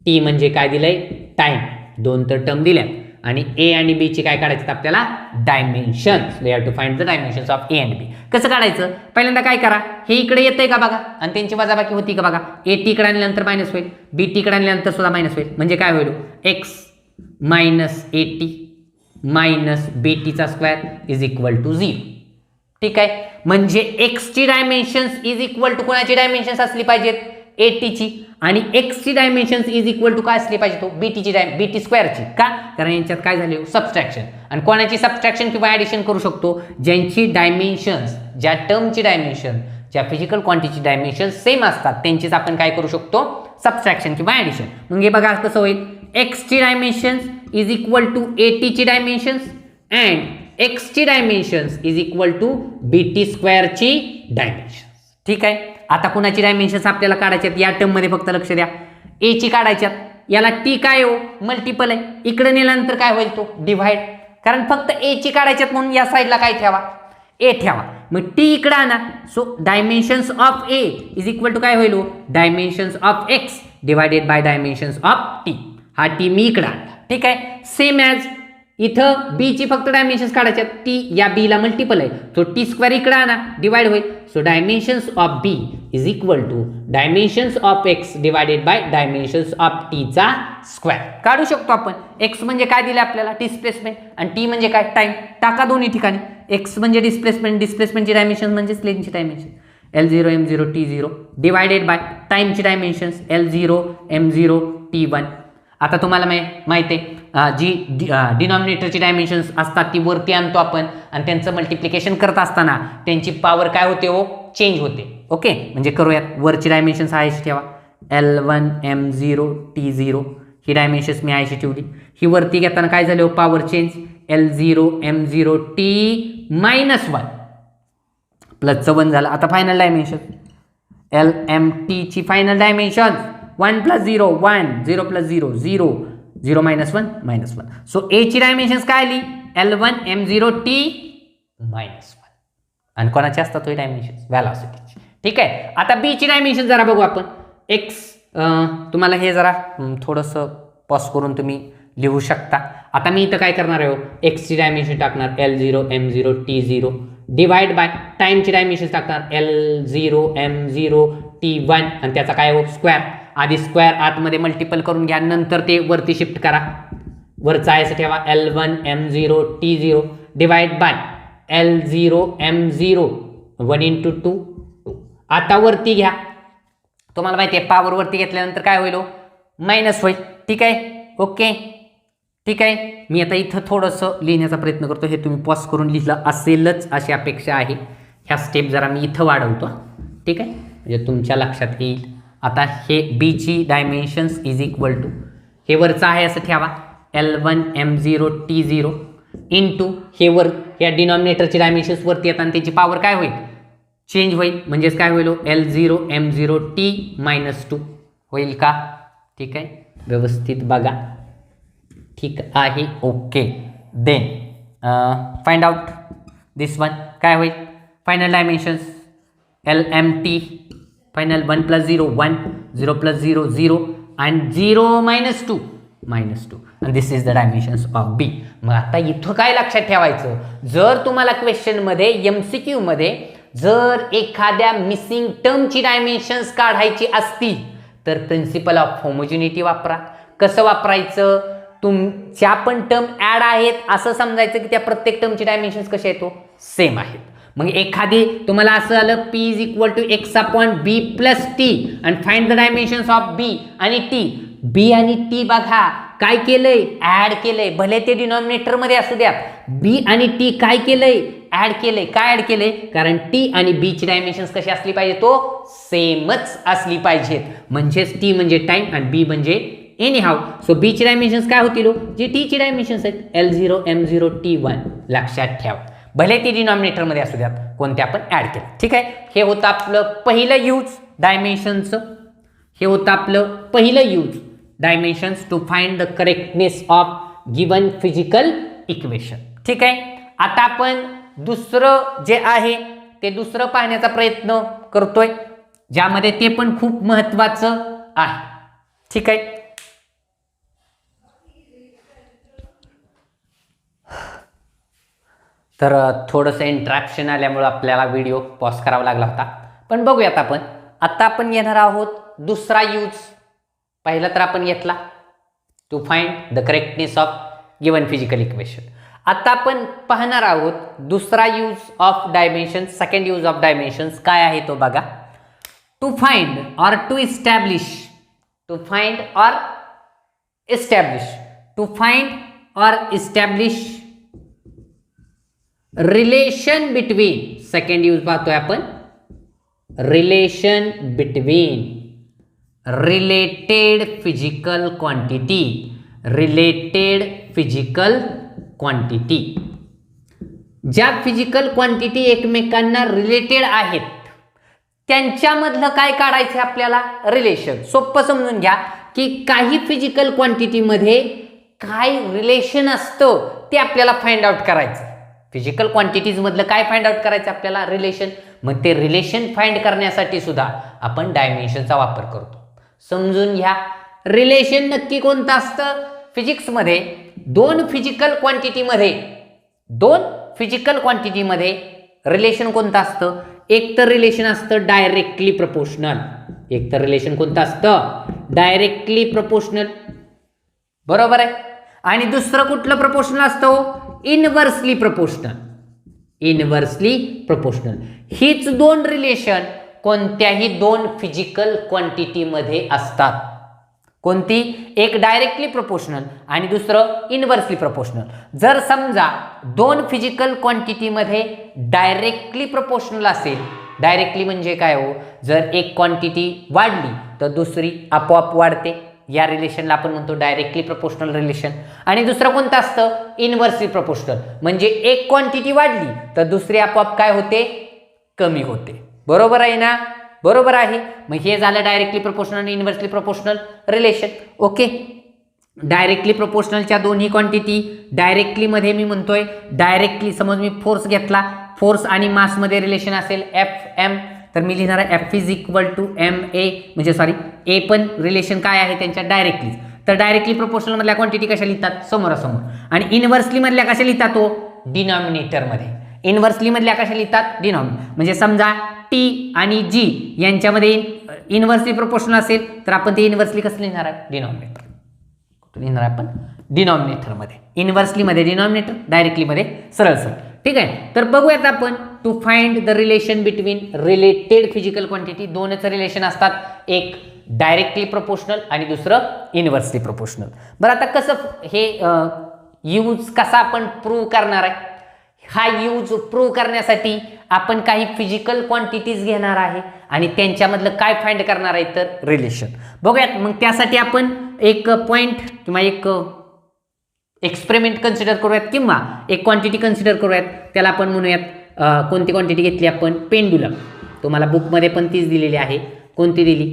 [SPEAKER 1] t म्हणजे काय दिलंय? टाइम. 2 तर टर्म दिल्या. आणि a आणि b ची काय काढायचं आपल्याला? Dimensions. We have to find the dimensions of a and b. कसं काढायचं? पहिल्यांदा काय करा, हे इकडे येतंय का बघा आणि त्यांची वजाबाकी होती का बघा. AT इकडे आणल्यानंतर मायनस होईल, BT इकडे आणल्यानंतर सुद्धा मायनस होईल. म्हणजे काय होईल? x minus AT minus BT चा स्क्वेअर इज इक्वल टू 0. ठीक आहे. म्हणजे x ची डायमेन्शन्स इज इक्वल टू कोणाची डायमेन्शन्स असली पाहिजेत? AT ची. आणि x ची डायमेन्शन्स इज इक्वल टू काय असली पाहिजे? तो BT स्क्वेअरची. का? कारण यांच्यात काय झाले? सबस्ट्रॅक्शन. आणि कोणाची सबस्ट्रॅक्शन किंवा ॲडिशन करू शकतो? ज्यांची डायमेन्शन्स, ज्या टर्मची डायमेन्शन, ज्या फिजिकल क्वांटिटीची डायमेन्शन सेम असतात त्यांचीच आपण काय करू शकतो? सबट्रॅक्शन किंवा ॲडिशन. मग हे बघा कसं होईल, एक्सची डायमेन्शन्स इज इक्वल टू एटीची डायमेन्शन्स अँड एक्सची dimensions is equal to BT स्क्वेअरची डायमेन्शन्स. ठीक आहे. आता कुणाची डायमेन्शन्स आपल्याला काढायचे आहेत या टर्ममध्ये फक्त लक्ष द्या. एची काढायच्यात, याला टी काय हो मल्टिपल आहे, इकडे नेल्यानंतर काय होईल तो डिव्हाइड, कारण फक्त एची काढायच्यात म्हणून या साईडला काय ठेवा ए ठेवा. मग टी इकडे आणा. So dimensions of A is equal to काय होईल, dimensions of X divided by dimensions of T. हा टी मी इकडे आणला. ठीक आहे. सेम ॲज इथं बी ची फक्त डायमेन्शन्स काढायच्यात, टी या बी ला मल्टिपल आहे, तो टी स्क्वेअर इकडे आणा डिवाइड होईल. So dimensions of B is equal to dimensions of X divided by dimensions of T चा स्क्वेअर. काढू शकतो आपण. एक्स म्हणजे काय दिले आपल्याला, डिस्प्लेसमेंट, आणि टी म्हणजे काय, टाइम. टाका दोन्ही ठिकाणी. एक्स म्हणजे डिस्प्लेसमेंट, डिस्प्लेसमेंटची डायमेन्शन म्हणजे लेंथची dimension L0 M0 T0 divided by टाइमची डायमेन्शन्स L0 M0 T1. आता तुम्हाला माहिती आहे जी डिनॉमिनेटरची डायमेन्शन्स असतात ती वरती आणतो आपण आणि त्यांचं मल्टिप्लिकेशन करत असताना त्यांची पॉवर काय होते हो, चेंज होते. ओके, म्हणजे करूयात. वरची डायमेन्शन्स आयशी ठेवा, L1 M0 T0 ही डायमेन्शन्स मी आयशी ठेवली. ही वरती घेताना काय झालं, power change L0 M0 T -1 प्लसचं 1 झालं. आता फायनल डायमेन्शन LMT ची फायनल डायमेन्शन 1 + 0 1 0 + 0 0 0 -1 -1. सो ए ची डायमेन्शन्स काय आली, L1 M0 T -1. आणि कोणाची असतात तो डायमेन्शन्स, व्हेलॉसिटीची. ठीक आहे. आता बी ची डायमेन्शन जरा बघू आपण. एक्स तुम्हाला हे जरा थोडंसं पॉज करून तुम्ही लिहू शकता. आता मी इथं काय करणार आहे, एक्सची डायमेन्शन टाकणार L0 M0 T0 divide by टाइमची dimension टाकणार L0 M0 T1 आणि त्याचा काय हो स्क्वेअर. आधी स्क्वेअर आतमध्ये मल्टिपल करून घ्या, नंतर ते वरती शिफ्ट करा. वरचा आहे असं ठेवा L1 M0 T0 divide by L0 M0 1 × 2 2. आता वरती घ्या. तुम्हाला माहिती आहे पॉवर वरती घेतल्यानंतर काय होईल, मायनस होईल. ठीक आहे. ओके, ठीक आहे. मी आता इथं थोडंसं लिहिण्याचा प्रयत्न करतो, हे तुम्ही पॉज करून लिहिलं असेलच अशी अपेक्षा आहे. ह्या स्टेप जरा मी इथं वाढवतो. ठीक आहे, म्हणजे तुमच्या लक्षात येईल. आता हे बी ची डायमेन्शन्स इज इक्वल टू हे वरचं आहे असं ठेवा L1 M0 T0 इंटू हे वर या डिनॉमिनेटरची डायमेन्शन्स वरती येतात आणि त्याची पॉवर काय होईल, चेंज होईल. म्हणजेच काय होईल, L0 M0 T -2 होईल का. ठीक आहे, व्यवस्थित बघा. ठीक आहे. ओके, देन फाइंड आउट दिस वन. काय होईल, final dimensions LMT final 1 + 0 1 0 + 0 0 and 0 -2 -2 and this is the dimensions of B. मग आता इथं काय लक्षात ठेवायचं, जर तुम्हाला क्वेश्चनमध्ये MCQ मध्ये जर एखाद्या मिसिंग टर्मची डायमेन्शन्स काढायची असतील तर प्रिन्सिपल ऑफ होमोजिनिटी वापरा. कसं वापरायचं, तुमच्या पण टर्म ॲड आहेत असं समजायचं की त्या प्रत्येक टर्मची डायमेन्शन्स कसे आहेत, सेम आहेत. मग एखादी तुम्हाला असं आलं P = x/B + T आणि find the dimensions of B आणि T. B आणि T बघा काय केलंय, ऍड केलंय. भले ते डिनॉमिनेटर मध्ये असू द्या, B आणि T काय केलंय, ऍड केलंय. काय ऍड केलंय, कारण T आणि B ची डायमेन्शन्स कशी असली पाहिजे, तो सेमच असली पाहिजेत. म्हणजेच T म्हणजे टाइम आणि B म्हणजे एनी हाऊ. सो B ची डायमेन्शन्स काय होतील, जी T ची डायमेन्शन्स आहेत L0 M0 T1. लक्षात ठेवा, भले ती डिनॉमिनेटर मध्ये असू द्यात, कोणत्या पण ऍड केलं. ठीक आहे. हे होतं आपलं पहिलं यूज डायमेन्शनचं. हे होतं आपलं पहिलं use dimensions to find the correctness of given physical equation. ठीक आहे. आता आपण दुसरं जे आहे ते दुसरं पाहण्याचा प्रयत्न करतोय, ज्यामध्ये ते पण खूप महत्वाचं आहे. ठीक आहे. तर थोडंसं इंट्रॅक्शन आल्यामुळं आपल्याला व्हिडिओ पॉज करावा लागला होता, पण बघूयात आपण. आता आपण येणार आहोत दुसरा यूज. पहिला तर आपण घेतला to find the correctness of given physical equation. आता आपण पाहणार आहोत दुसरा use of dimension. Second use of dimensions काय आहे तो बघा. To find or to establish, to find or establish, to find or establish relation between. Second use पाहतोय आपण, relation between related physical quantity, related physical quantity, ज्या physical quantity एकमेकांना related आहेत त्यांच्यामधलं काय काढायचं आपल्याला, रिलेशन. सोपं समजून घ्या की काही फिजिकल क्वांटिटीमध्ये काय रिलेशन असतं ते आपल्याला फाइंड आउट करायचं. फिजिकल क्वांटिटीज मधलं काय फाइंड आउट करायचं आपल्याला, रिलेशन. मग ते रिलेशन फाइंड करण्यासाठी सुद्धा आपण डायमेन्शनचा वापर करतो. समजून घ्या रिलेशन नक्की कोणतं असतं. फिजिक्समध्ये दोन फिजिकल क्वांटिटीमध्ये रिलेशन कोणतं असतं, एक तर रिलेशन असतं डायरेक्टली प्रपोर्शनल, एक तर रिलेशन कोणतं असतं, डायरेक्टली प्रपोर्शनल, बरोबर आहे. आणि दुसरं कुठलं प्रपोर्शनल असतं, इनव्हर्सली प्रपोर्शनल, इनव्हर्सली प्रपोर्शनल. हीच दोन रिलेशन कोणत्याही दोन फिजिकल क्वांटिटीमध्ये असतात. कोणती, एक डायरेक्टली प्रपोर्शनल आणि दुसरं इनव्हर्सली प्रपोर्शनल. जर समजा दोन फिजिकल क्वांटिटीमध्ये डायरेक्टली प्रपोर्शनल असेल, डायरेक्टली म्हणजे काय हो, जर एक क्वांटिटी वाढली तर दुसरी आपोआप वाढते, या रिलेशनला आपण म्हणतो डायरेक्टली प्रपोर्शनल रिलेशन. आणि दुसरं कोणतं असतं, इनव्हर्सली प्रपोर्शनल, म्हणजे एक क्वांटिटी वाढली तर दुसरी आपोआप काय होते, कमी होते. बरोबर आहे ना, बरोबर आहे. मग हे झालं डायरेक्टली प्रपोर्शनल आणि inversely proportional relation. Okay, directly प्रपोर्शनलच्या दोन्ही क्वांटिटी, डायरेक्टली मध्ये मी म्हणतोय डायरेक्टली, समज मी फोर्स घेतला, फोर्स आणि मास मध्ये रिलेशन असेल एफ एम, तर मी लिहिणार आहे F is equal to M A, म्हणजे सॉरी ए पण रिलेशन काय आहे त्यांच्या डायरेक्टली. तर डायरेक्टली प्रपोर्शनल मधल्या क्वांटिटी कशा लिहितात, समोरासमोर. आणि इनव्हर्सली मधल्या कशा लिहितात, तो डिनॉमिनेटर मध्ये. इनव्हर्सली मधल्या कशा लिहितात, डिनॉमिनेटर. म्हणजे समजा टी आणि जी यांच्यामध्ये इनव्हर्सली प्रपोर्शनल असेल तर आपण ते इनव्हर्सली कसं लिहिणार आहे, डिनॉमिनेटर. कुठं लिहिणार आहे आपण, डिनॉमिनेटर मध्ये. इनव्हर्सली मध्ये डिनॉमिनेटर, डायरेक्टली मध्ये सरळ सरळ. ठीक आहे. तर बघूयात आपण to find the relation between related physical quantity. दोनच रिलेशन असतात, एक डायरेक्टली प्रपोर्शनल आणि दुसरं इनव्हर्सली प्रपोर्शनल. बरं, आता कसं हे यूज कसा आपण प्रूव्ह करणार आहे, हा यूज प्रूव्ह करण्यासाठी आपण काही फिजिकल क्वांटिटीज घेणार आहे आणि त्यांच्यामधलं काय फाइंड करणार आहे, तर रिलेशन. बघूयात. मग त्यासाठी आपण एक पॉइंट किंवा एक एक्सपेरिमेंट कन्सिडर करूयात किंवा एक क्वांटिटी कन्सिडर करूयात. त्याला आपण म्हणूयात कोणती क्वांटिटी घेतली आपण, पेंडुलम. तुम्हाला बुकमध्ये पण तीच दिलेली आहे. कोणती दिली,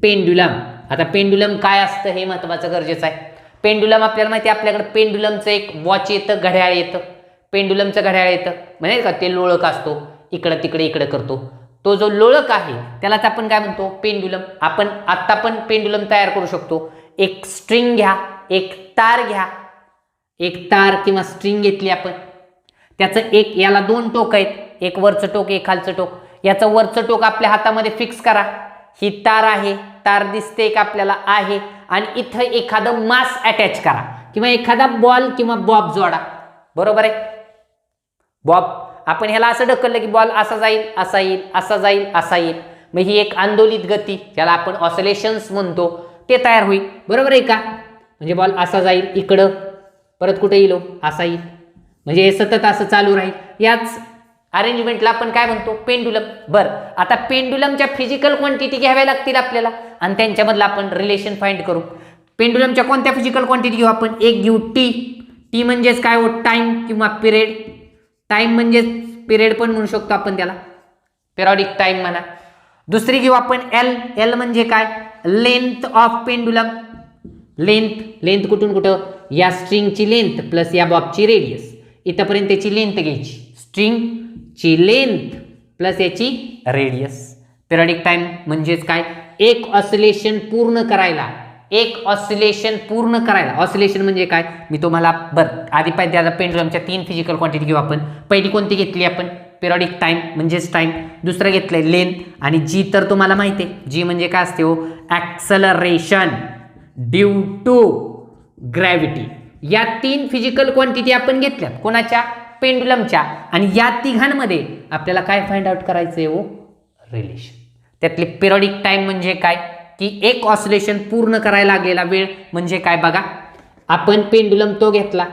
[SPEAKER 1] पेंडुलम. आता पेंडुलम काय असतं हे महत्त्वाचं गरजेचं आहे. पेंडुलम आपल्याला माहिती आहे, आपल्याकडे पेंडुलमचं एक वॉच येतं, घड्याळ येतं. पेंडुलमचं घड्याळ येतं म्हणजे का, ते लोळक असतो, इकडं तिकडे इकडे करतो. तो जो लोळक आहे त्यालाच आपण काय म्हणतो, पेंडुलम. आपण आत्ता पण पेंडुलम तयार करू शकतो. एक स्ट्रिंग घ्या, एक तार घ्या, एक तार किंवा स्ट्रिंग घेतली आपण, त्याचं एक, याला दोन टोक आहेत, एक वरचं टोक एक खालचं टोक. याचं वरचं टोक आपल्या हातामध्ये फिक्स करा. ही तार आहे, तार दिसते एक आपल्याला आहे, आणि इथं एखादं मास अटॅच करा किंवा एखादा बॉल किंवा बॉब जोडा. बरोबर आहे, बॉब. आपण ह्याला असं ढकललं की बॉल असा जाईल, असा येईल, असा जाईल, असा येईल. मग ही एक आंदोलित गती, ज्याला आपण ऑसिलेशन्स म्हणतो, ते तयार होईल. बरोबर आहे का, म्हणजे बॉल असा जाईल इकडं, परत कुठे येईल, असा येईल, म्हणजे हे सतत असं चालू राहील. याच अरेंजमेंटला आपण काय म्हणतो, पेंडुलम. बरं, आता पेंडुलमच्या फिजिकल क्वांटिटी घ्याव्या लागतील आपल्याला आणि त्यांच्यामधलं आपण रिलेशन फाइंड करू. पेंडुलमच्या कोणत्या फिजिकल क्वांटिटी घेऊ आपण, एक घेऊ टी. टी म्हणजेच काय हो, टाइम किंवा पिरियड. टाइम म्हणजेच पिरियड पण म्हणू शकतो आपण त्याला, पिरियडिक टाइम म्हणा. दुसरी घेऊ आपण एल. एल म्हणजे काय, length of pendulum. Length, length कुठून कुठं, या स्ट्रिंगची लेंथ प्लस या बॉबची रेडियस, इथपर्यंत त्याची लेंथ घ्यायची. स्ट्रिंगची लेंथ प्लस याची रेडियस. पिरियडिक टाइम म्हणजेच काय, एक ऑसिलेशन पूर्ण करायला, एक ऑसिलेशन पूर्ण करायला. ऑसिलेशन म्हणजे काय, मी तुम्हाला बरं आधी पाहिजे त्याचा पेंडुलमच्या 3 फिजिकल क्वांटिटी घेऊ आपण. पहिली कोणती घेतली आपण, पिरियडिक टाइम म्हणजेच टाइम. दुसरं घेतलंय लेंथ, आणि जी तर तुम्हाला माहिती आहे, जी म्हणजे काय असते हो, ॲक्सलरेशन ड्यू टू ग्रॅव्हिटी. या 3 फिजिकल क्वांटिटी आपण घेतल्यात, कोणाच्या, पेंडुलमच्या. आणि या तिघांमध्ये आपल्याला काय फाइंड आउट करायचंय हो, रिलेशन. त्यातले पिरियडिक टाइम म्हणजे काय, की एक ऑसिलेशन पूर्ण करायला लागलेला वेळ म्हणजे काय. बघा, आपण पेंडुलम तो घेतला,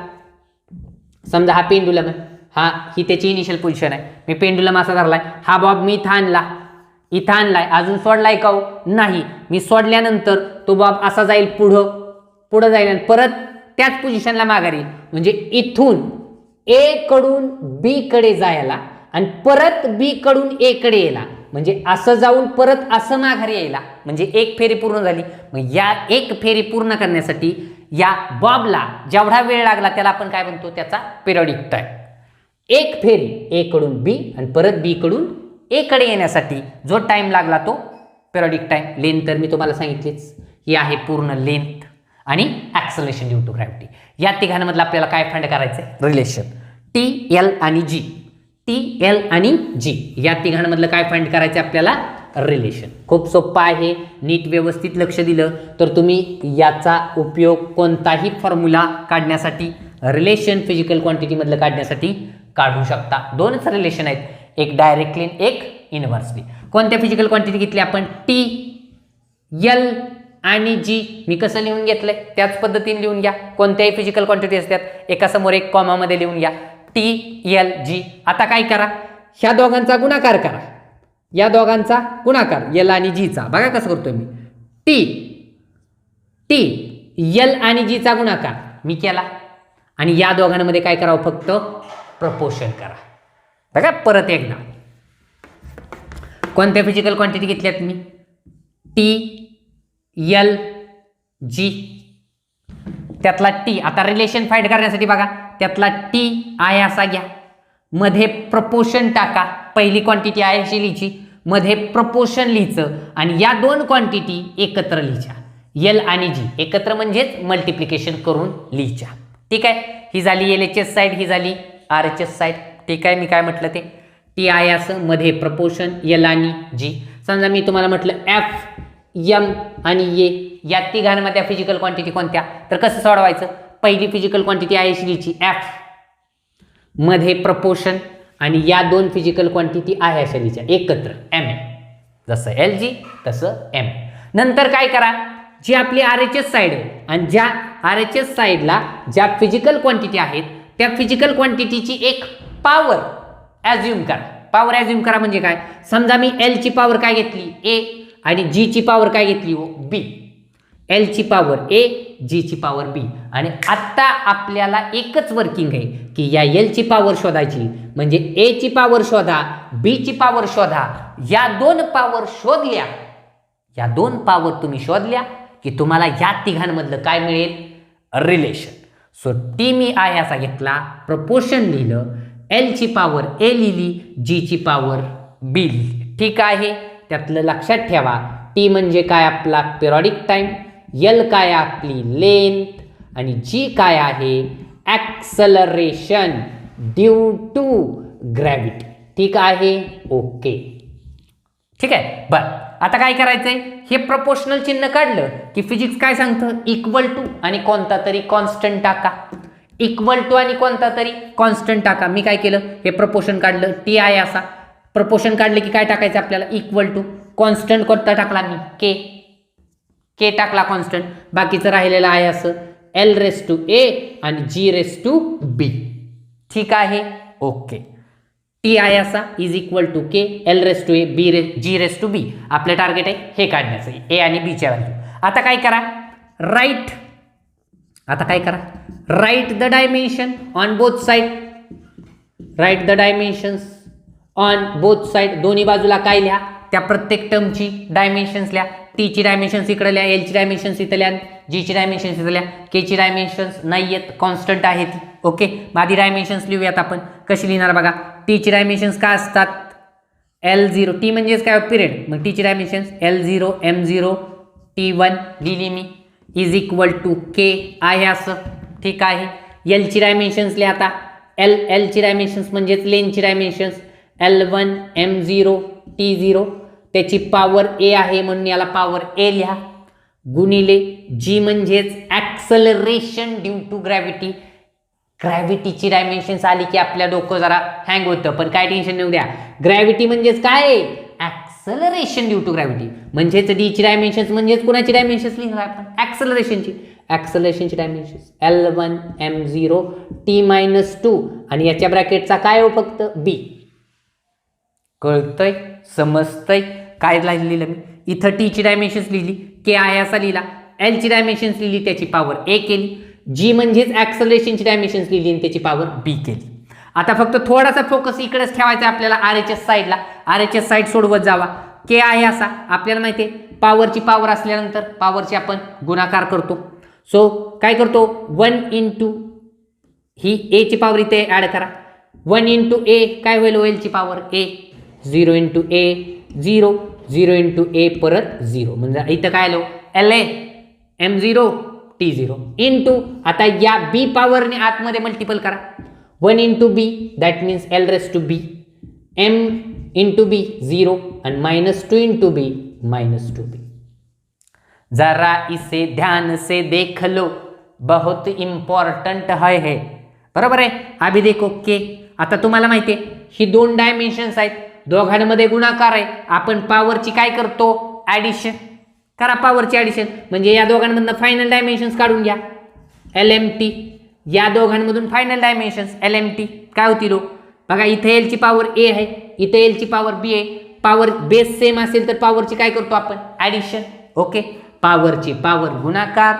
[SPEAKER 1] समजा हा पेंडुलम आहे, हा ही त्याची इनिशियल पोझिशन आहे. मी पेंडुलम असा धरलाय, हा बॉब मी इथं आणला, इथं आणलाय, अजून सोडलाय का हो? नाही. मी सोडल्यानंतर तो बॉब असा जाईल पुढं जाईल आणि परत त्याच पोझिशनला माघारी येईल. म्हणजे इथून ए कडून बी कडे जायला आणि परत बी कडून ए कडे यायला, म्हणजे असं जाऊन परत असं माघारी यायला, म्हणजे एक फेरी पूर्ण झाली. मग या एक फेरी पूर्ण करण्यासाठी या बॉबला जेवढा वेळ लागला त्याला आपण काय म्हणतो, त्याचा पिरियडिक टाइम. एक फेरी ए कडून बी आणि परत बी कडून ए कडे येण्यासाठी जो टाइम लागला तो पिरियडिक टाइम. लेंथ तर मी तुम्हाला सांगितलीच, ही आहे पूर्ण लेंथ आणि ऍक्सलरेशन ड्यू टू ग्रॅव्हिटी. या तिघांमधलं आपल्याला काय फाइंड करायचंय, रिलेशन. टी एल आणि जी, टी एल आणि जी या तिघांमधलं काय फाइंड करायचं आपल्याला, रिलेशन. खूप सोपं आहे. नीट व्यवस्थित लक्ष दिलं तर तुम्ही याचा उपयोग कोणताही फॉर्म्युला काढण्यासाठी, रिलेशन फिजिकल क्वांटिटी मधलं काढण्यासाठी काढू शकता. दोनच रिलेशन आहेत, एक डायरेक्टली एक इनव्हर्सली. कोणत्या फिजिकल क्वांटिटी घेतली आपण, टी एल आणि जी. मी कसं लिहून घेतलंय त्याच पद्धतीने लिहून घ्या. कोणत्याही फिजिकल क्वांटिटी असतात एका समोर एक कॉमामध्ये लिहून घ्या, टी एल जी. आता काय करा, ह्या दोघांचा गुणाकार करा, या दोघांचा गुणाकार एल आणि जीचा. बघा कसं करतोय मी, टी एल आणि जीचा गुणाकार मी केला आणि या दोघांमध्ये काय करावं, फक्त प्रपोर्शन करा. बघा परत एकदा, कोणत्या फिजिकल क्वांटिटी घेतल्यात मी, टी एल जी, त्यातला टी. आता रिलेशन फाइंड करण्यासाठी बघा, त्यातला टी आहे असा घ्या, मध्ये प्रपोर्शन टाका. पहिली क्वांटिटी आहे अशी लिहायची, मध्ये प्रपोर्शन लिहायचं आणि या दोन क्वांटिटी एकत्र लिहायच्या, एल आणि जी एकत्र म्हणजेच मल्टिप्लिकेशन करून लिहायच्या. ठीक आहे, ही झाली एल एच एस साईड, ही झाली आर एच एस साईड. ठीक आहे, मी काय म्हटलं ते टी आहे असं, मध्ये प्रपोर्शन एल आणि जी. समजा मी तुम्हाला म्हटलं एफ एम आणि ए या तिघांमध्ये फिजिकल क्वांटिटी कोणत्या, तर कसं सोडवायचं, पहिली फिजिकल क्वांटिटी आहे अशी लिहायची एफ, मध्ये प्रपोर्शन आणि या दोन फिजिकल क्वांटिटी आहे अशा लिहायच्या एकत्र एम, जसं एल जी तसं एम. नंतर काय करा, जी आपली आर एच एस साईड आहे आणि ज्या आर एच एस साईडला ज्या फिजिकल क्वांटिटी आहेत त्या फिजिकल क्वांटिटीची एक पॉवर ॲज्युम करा. पॉवर ॲज्युम करा म्हणजे काय, समजा मी एल ची पॉवर काय घेतली, ए, आणि जी ची पॉवर काय घेतली हो, बी. एल ची पॉवर ए, जी ची पॉवर बी. आणि आता आपल्याला एकच वर्किंग आहे की या एल ची पॉवर शोधायची, म्हणजे ए ची पॉवर शोधा, बी ची पॉवर शोधा. या दोन पॉवर शोधल्या, या दोन पॉवर तुम्ही शोधल्या की तुम्हाला या तिघांमधलं काय मिळेल, रिलेशन. सो टी मी आहे असा घेतला, प्रपोर्शन लिहिलं, एल ची पॉवर ए लिहिली, जी ची पॉवर बी लिहिली. ठीक आहे, त्यातलं लक्षात ठेवा, टी म्हणजे काय आपला पिरियडिक टाइम, एल काय आपली लेंथ आणि जी काय आहे ॲक्सलरेशन ड्यू टू ग्रॅव्हिटी. ठीक आहे, ओके. ठीक आहे, बरं आता काय करायचंय, हे प्रपोर्शनल चिन्ह काढलं की फिजिक्स काय सांगतं, इक्वल टू आणि कोणता तरी कॉन्स्टंट टाका. इक्वल टू आणि कोणता तरी कॉन्स्टंट टाका. मी काय केलं, हे प्रपोर्शन काढलं, टी आहे असा, प्रपोर्शन काढले की काय टाकायचं आपल्याला, इक्वल टू. कॉन्स्टंट कोणता टाकला मी, के, के टाकला कॉन्स्टंट. बाकीचं राहिलेलं आहे असं एल रेस टू ए आणि जी रेस टू बी. ठीक आहे, ओके. टी आहे असा is equal to K, L raise to A, B G raise to B. आपलं टार्गेट आहे हे काढण्याचं, ए आणि बीच्या व्हॅल्यू. आता काय करा, राईट, आता काय करा, write the dimension on both side, write the dimensions on both side. दोन्ही बाजूला काय लिहा, त्या प्रत्येक टर्मची डायमेन्शन्स लिहा. टी ची डायमेन्शन्स इकडे लिहा, एल ची डायमेन्शन्स इथं लिहा, जी ची डायमेन्शन्स इथं लिहा. के ची डायमेन्शन्स नाही आहेत, कॉन्स्टंट आहे ती. ओके, आधी डायमेन्शन्स लिहूयात आपण. कशी लिहिणार बघा, टी ची डायमेन्शन्स काय असतात, L0, टी म्हणजेच काय पिरियड, मग टी ची डायमेन्शन्स L0 M0 T1 लिहिली मी, इज इक्वल टू के आहे असं. ठीक आहे, एल ची डायमेन्शन्स लिहा आता. एल ची डायमेन्शन्स म्हणजेच लेनची डायमेन्शन्स L1 M0 T0, त्याची पॉवर ए आहे म्हणून याला पॉवर ए लिहा, गुणिले जी म्हणजेच ॲक्सलरेशन ड्यू टू ग्रॅव्हिटी. ग्रॅव्हिटीची डायमेन्शन्स आली की आपल्या डोकं जरा हँग होतं, पण काय टेन्शन नेऊ द्या. ग्रॅव्हिटी म्हणजेच काय, ॲक्सलरेशन ड्यू टू ग्रॅव्हिटी. म्हणजेच डी ची डायमेन्शन्स म्हणजेच कुणाची डायमेन्शन्स लिहिणार आपण, ॲक्सलरेशनची. ॲक्सलरेशनची डायमेन्शन्स L1 M0 T-2 आणि याच्या ब्रॅकेटचा काय हो, फक्त बी. कळतंय, समजतंय. काय लिहिलं मी इथं टीची डायमेन्शन्स लिहिली, के आहे असा लिहिला, एलची डायमेन्शन्स लिहिली, त्याची पॉवर ए केली, जी म्हणजेच ॲक्सलरेशनची डायमेन्शन्स लिहिली आणि त्याची पॉवर बी केली. आता फक्त थोडासा फोकस इकडेच ठेवायचा आहे आपल्याला, RHS साईडला. RHS साईड सोडवत जावा. के आहे असा आपल्याला माहिती आहे, पॉवरची पॉवर असल्यानंतर पॉवरची आपण गुणाकार करतो. सो काय करतो 1 इंटू ही एची पॉवर इथे ॲड करा, 1 इंटू ए काय होईल एलची पॉवर ए, 0 इंटू ए 0, 0 इंटू ए परत 0, म्हणजे इथं काय आलो LA M0 T0 इंटू आता या बी पॉवरने आतमध्ये मल्टिपल करा, 1 into B that means L raise to B, M into B 0 and -2 into B -2b. जरा इसे ध्यान से देख लो, बहुत इंपॉर्टंट है. बरोबर आहे. अभी देखो के. आता तुम्हाला माहिती आहे ही 2 डायमेन्शन्स आहेत, दोघांमध्ये गुणाकार आहे. आपण पॉवरची काय करतो ॲडिशन करा, पॉवरची ॲडिशन म्हणजे या दोघांमधून फायनल डायमेन्शन्स काढून घ्या LMT, या दोघांमधून फायनल डायमेन्शन्स LMT काय होतील बघा. इथे एलची पॉवर ए आहे, इथे एलची पॉवर बी आहे. पॉवर बेस सेम असेल तर पॉवरची काय करतो आपण ॲडिशन. ओके, पॉवरची पॉवर गुणाकार,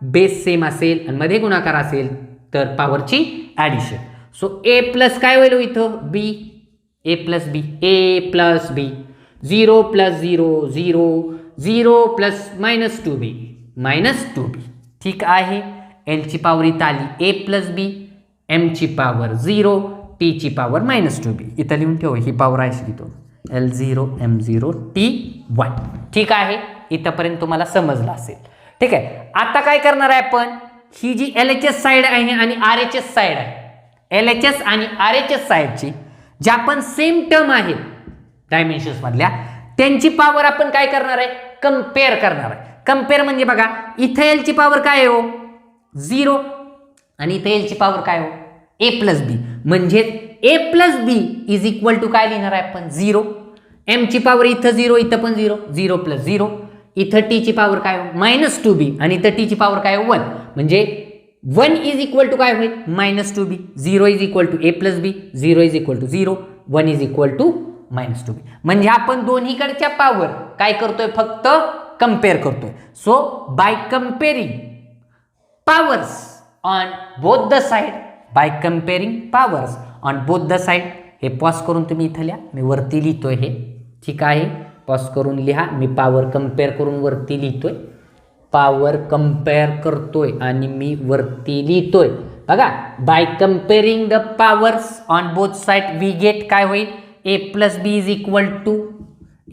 [SPEAKER 1] बेस सेम असेल आणि मध्ये गुणाकार असेल तर पॉवरची ॲडिशन. सो ए प्लस काय होईल इथं बी, ए प्लस बी, ए plus B, 0 plus 0 0, 0 plus -2b -2b. ठीक आहे. एलची पॉवर इथं आली ए प्लस बी, एमची पॉवर 0, टीची पॉवर -2b. इथं लिहून ठेव, ही पॉवर आहे तो L0 M0 T1. ठीक आहे, इथंपर्यंत तुम्हाला समजलं असेल. ठीक आहे. आता काय करणार आहे आपण, ही जी LHS साईड आहे आणि RHS साईड आहे, LHS आणि RHS साईडची ज्या पण सेम टर्म आहेत डायमेन्शन्स मधल्या, त्यांची पॉवर आपण काय करणार आहे कम्पेअर करणार आहे. कम्पेअर म्हणजे बघा इथं एलची पॉवर काय आहे 0 आणि इथं एलची पॉवर काय ए प्लस बी, म्हणजे A plus B is equal to काय लिहिणार आहे आपण 0. एमची पॉवर इथं 0, इथं पण 0, 0 प्लस 0. इथं टीची पॉवर काय -2b आणि इथं टीची पॉवर काय 1, म्हणजे 1 इज इक्वल टू काय होईल -2b, 0 is equal to A plus B, 0 is equal to 0, 1 is equal to -2b. म्हणजे आपण दोन्हीकडच्या पॉवर काय करतोय फक्त कम्पेअर करतोय. So by comparing powers on both the side, by comparing powers on both the side. हे pause करून तुम्ही इथं लिहा, मी वरती लिहितोय हे. ठीक आहे, पॉज करून लिहा. मी पॉवर कम्पेअर करून वरती लिहितोय, पॉवर कम्पेअर करतोय आणि मी वरती लिहितोय. बघा by comparing the powers on both side we get काय होईल A plus B is equal to,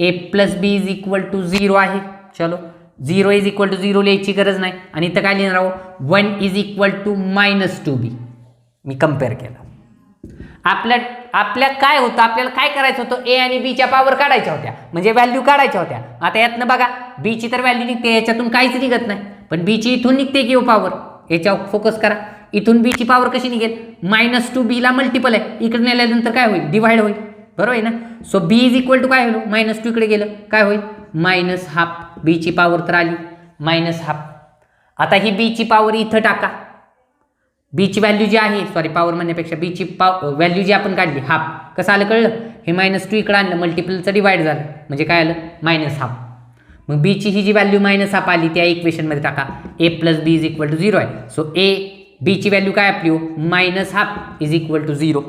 [SPEAKER 1] A plus B is equal to 0 आहे. चलो 0 इज इक्वल टू 0 लिहायची गरज नाही आणि इथं काय लिहिणार आहोत 1 इज इक्वल टू -2b. मी कम्पेअर केलं. आपल्या काय होतं, आपल्याला काय करायचं होतं ए आणि बीच्या पॉवर काढायच्या होत्या, म्हणजे व्हॅल्यू काढायच्या होत्या. आता यातनं बघा बीची तर व्हॅल्यू निघते, याच्यातून काहीच निघत नाही, पण बीची इथून निघते की पॉवर, याच्यावर फोकस करा. इथून बीची पॉवर कशी निघेल -2b ला मल्टिपल आहे, इकडे नेल्यानंतर काय होईल डिवाइड होईल. बरोबर आहे ना. So B is equal to काय होईल -2 इकडे गेलं काय होईल -12. बीची पॉवर तर आली -12. आता ही बीची पॉवर इथं टाका, बीची व्हॅल्यू जी आहे, सॉरी पॉवर म्हणण्यापेक्षा बीची व्हॅल्यू जी आपण काढली हाफ, कसं आलं कळलं, हे -2 इकडं आणलं, मल्टिपलचं डिवाइड झालं म्हणजे काय आलं -12. मग बीची ही जी व्हॅल्यू -12 आली त्या इक्वेशनमध्ये टाका, A plus B is equal to 0 आहे. सो ए बीची व्हॅल्यू काय आपली -12 इज इक्वल टू 0.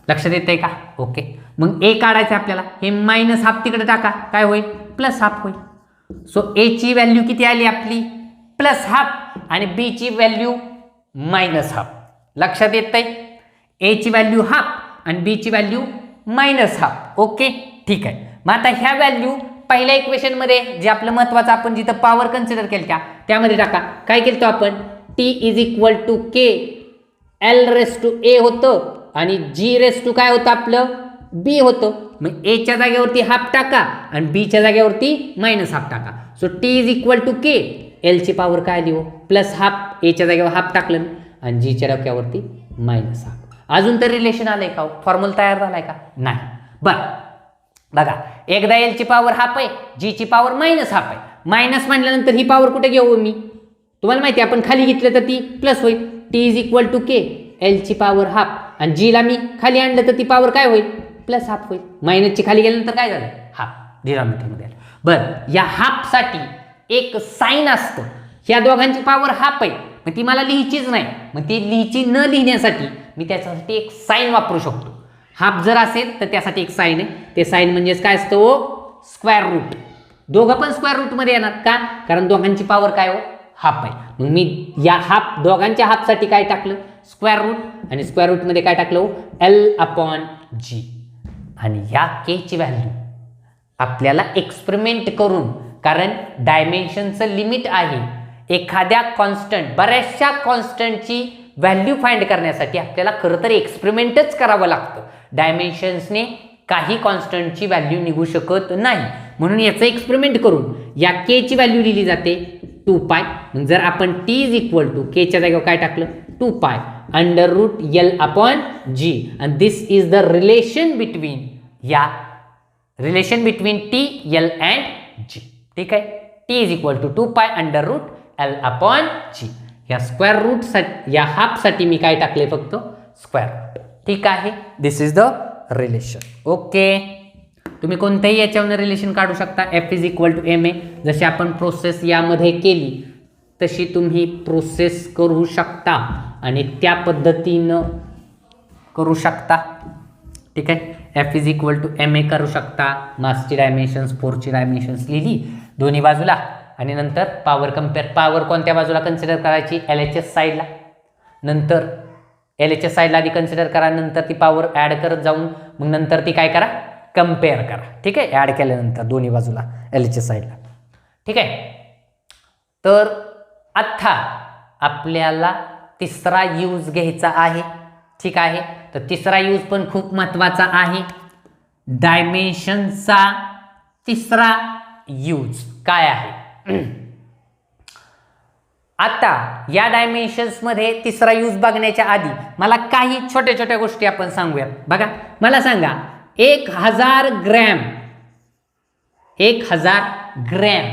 [SPEAKER 1] लक्षात येतंय का. ओके, मग ए काढायचं आपल्याला, हे -12 तिकडे टाका काय होईल +12 होईल. सो ए ची व्हॅल्यू किती आली आपली +12 आणि बी ची व्हॅल्यू -12. लक्षात येतंय, ए ची व्हॅल्यू हाफ आणि बी ची व्हॅल्यू -12. ओके ठीक आहे. मग आता ह्या व्हॅल्यू पहिल्या इक्वेशन मध्ये जे आपलं महत्वाचं आपण जिथं पॉवर कन्सिडर केलं त्यामध्ये टाका. काय केलं आपण T is equal to K, L raise to A होतं आणि जी रेस टू काय होतं आपलं बी होतं. मग एच्या जागेवरती हाफ टाका आणि बीच्या जागेवरती -12 टाका. So T is equal to K, एलची पॉवर काय लिहू +12, एच्या जागेवर हाफ टाकलं आणि जीच्या डोक्यावरती -12. अजून तर रिलेशन आलंय का, फॉर्म्युला तयार झालाय का नाही. बरं बघा एकदा एलची पॉवर हाफ आहे, जीची पॉवर -12 आहे. मायनस म्हणल्यानंतर ही पॉवर कुठे घेऊ मी, तुम्हाला माहिती आहे आपण खाली घेतलं तर ती प्लस होईल. T is equal to K, एलची पॉवर हाफ आणि जीला मी खाली आणलं तर ती पॉवर काय होईल +12 होईल. मायनसची खाली गेल्यानंतर काय झालं डिनॉमिनेटरमध्ये आलं. बरं, या हाफसाठी एक साईन असतं. ह्या दोघांची पॉवर हाफ आहे, मग ती मला लिहायचीच नाही. मग ती न लिहिण्यासाठी मी त्याच्यासाठी एक साईन वापरू शकतो. हाफ जर असेल तर त्यासाठी एक साईन आहे. ते साईन म्हणजेच काय असतं हो, स्क्वेअर रूट. दोघं पण स्क्वेअर रूटमध्ये येणार का, कारण दोघांची पॉवर काय हो, हाफ आहे. मग मी या हाफ दोघांच्या हाफसाठी काय टाकलं, स्क्वेअर रूट. आणि स्क्वेअर रूटमध्ये काय टाकलं हो, L/G. आणि या के ची व्हॅल्यू आपल्याला एक्सपेरिमेंट करून, कारण डायमेन्शनचं लिमिट आहे, एखाद्या कॉन्स्टंट, बऱ्याचशा कॉन्स्टंटची व्हॅल्यू फाइंड करण्यासाठी आपल्याला खरं तर एक्सपेरिमेंटच करावं लागतं. डायमेन्शन्सने काही कॉन्स्टंटची व्हॅल्यू निघू शकत नाही. म्हणून याचं एक्सपेरिमेंट करून या के ची व्हॅल्यू लिहिली जाते 2π. मग जर आपण t = केच्या जागेवर काय टाकलं, 2π √L/G. and this is the relation between T, L and G. ठीक आहे, t = 2π √L/G. या स्क्वेअर रूट या हाफसाठी मी काय टाकले, फक्त स्क्वेअर रूट. ठीक आहे, this is the relation. Okay, तुम्ही कोणत्याही याच्यावर रिलेशन काढू शकता. F = ma. जशी आपण प्रोसेस यामध्ये केली तशी तुम्ही प्रोसेस करू शकता आणि त्या पद्धतीनं करू शकता. ठीक आहे, F = ma करू शकता. मासची डायमेन्शन्स, फोर्सची डायमेन्शन्स लिहिली दोन्ही बाजूला, आणि नंतर पॉवर कम्पेअर. पॉवर कोणत्या बाजूला कन्सिडर करायची, LHS साईडला. नंतर LHS साईडला आधी कन्सिडर करा, नंतर ती पॉवर ॲड करत जाऊन मग नंतर ती काय करा, कम्पेअर करा. ठीक आहे, ॲड केल्यानंतर दोन्ही बाजूला LHS साईडला. ठीक आहे, तर आता आपल्याला तिसरा यूज घ्यायचा आहे. ठीक आहे, तर तिसरा यूज पण खूप महत्त्वाचा आहे. डायमेन्शनचा तिसरा यूज काय आहे. आता या डायमेन्शन्समध्ये तिसरा यूज बघण्याच्या आधी मला काही छोट्या छोट्या गोष्टी आपण सांगूयात. बघा, मला सांगा 1000 ग्रॅम, 1000 ग्रॅम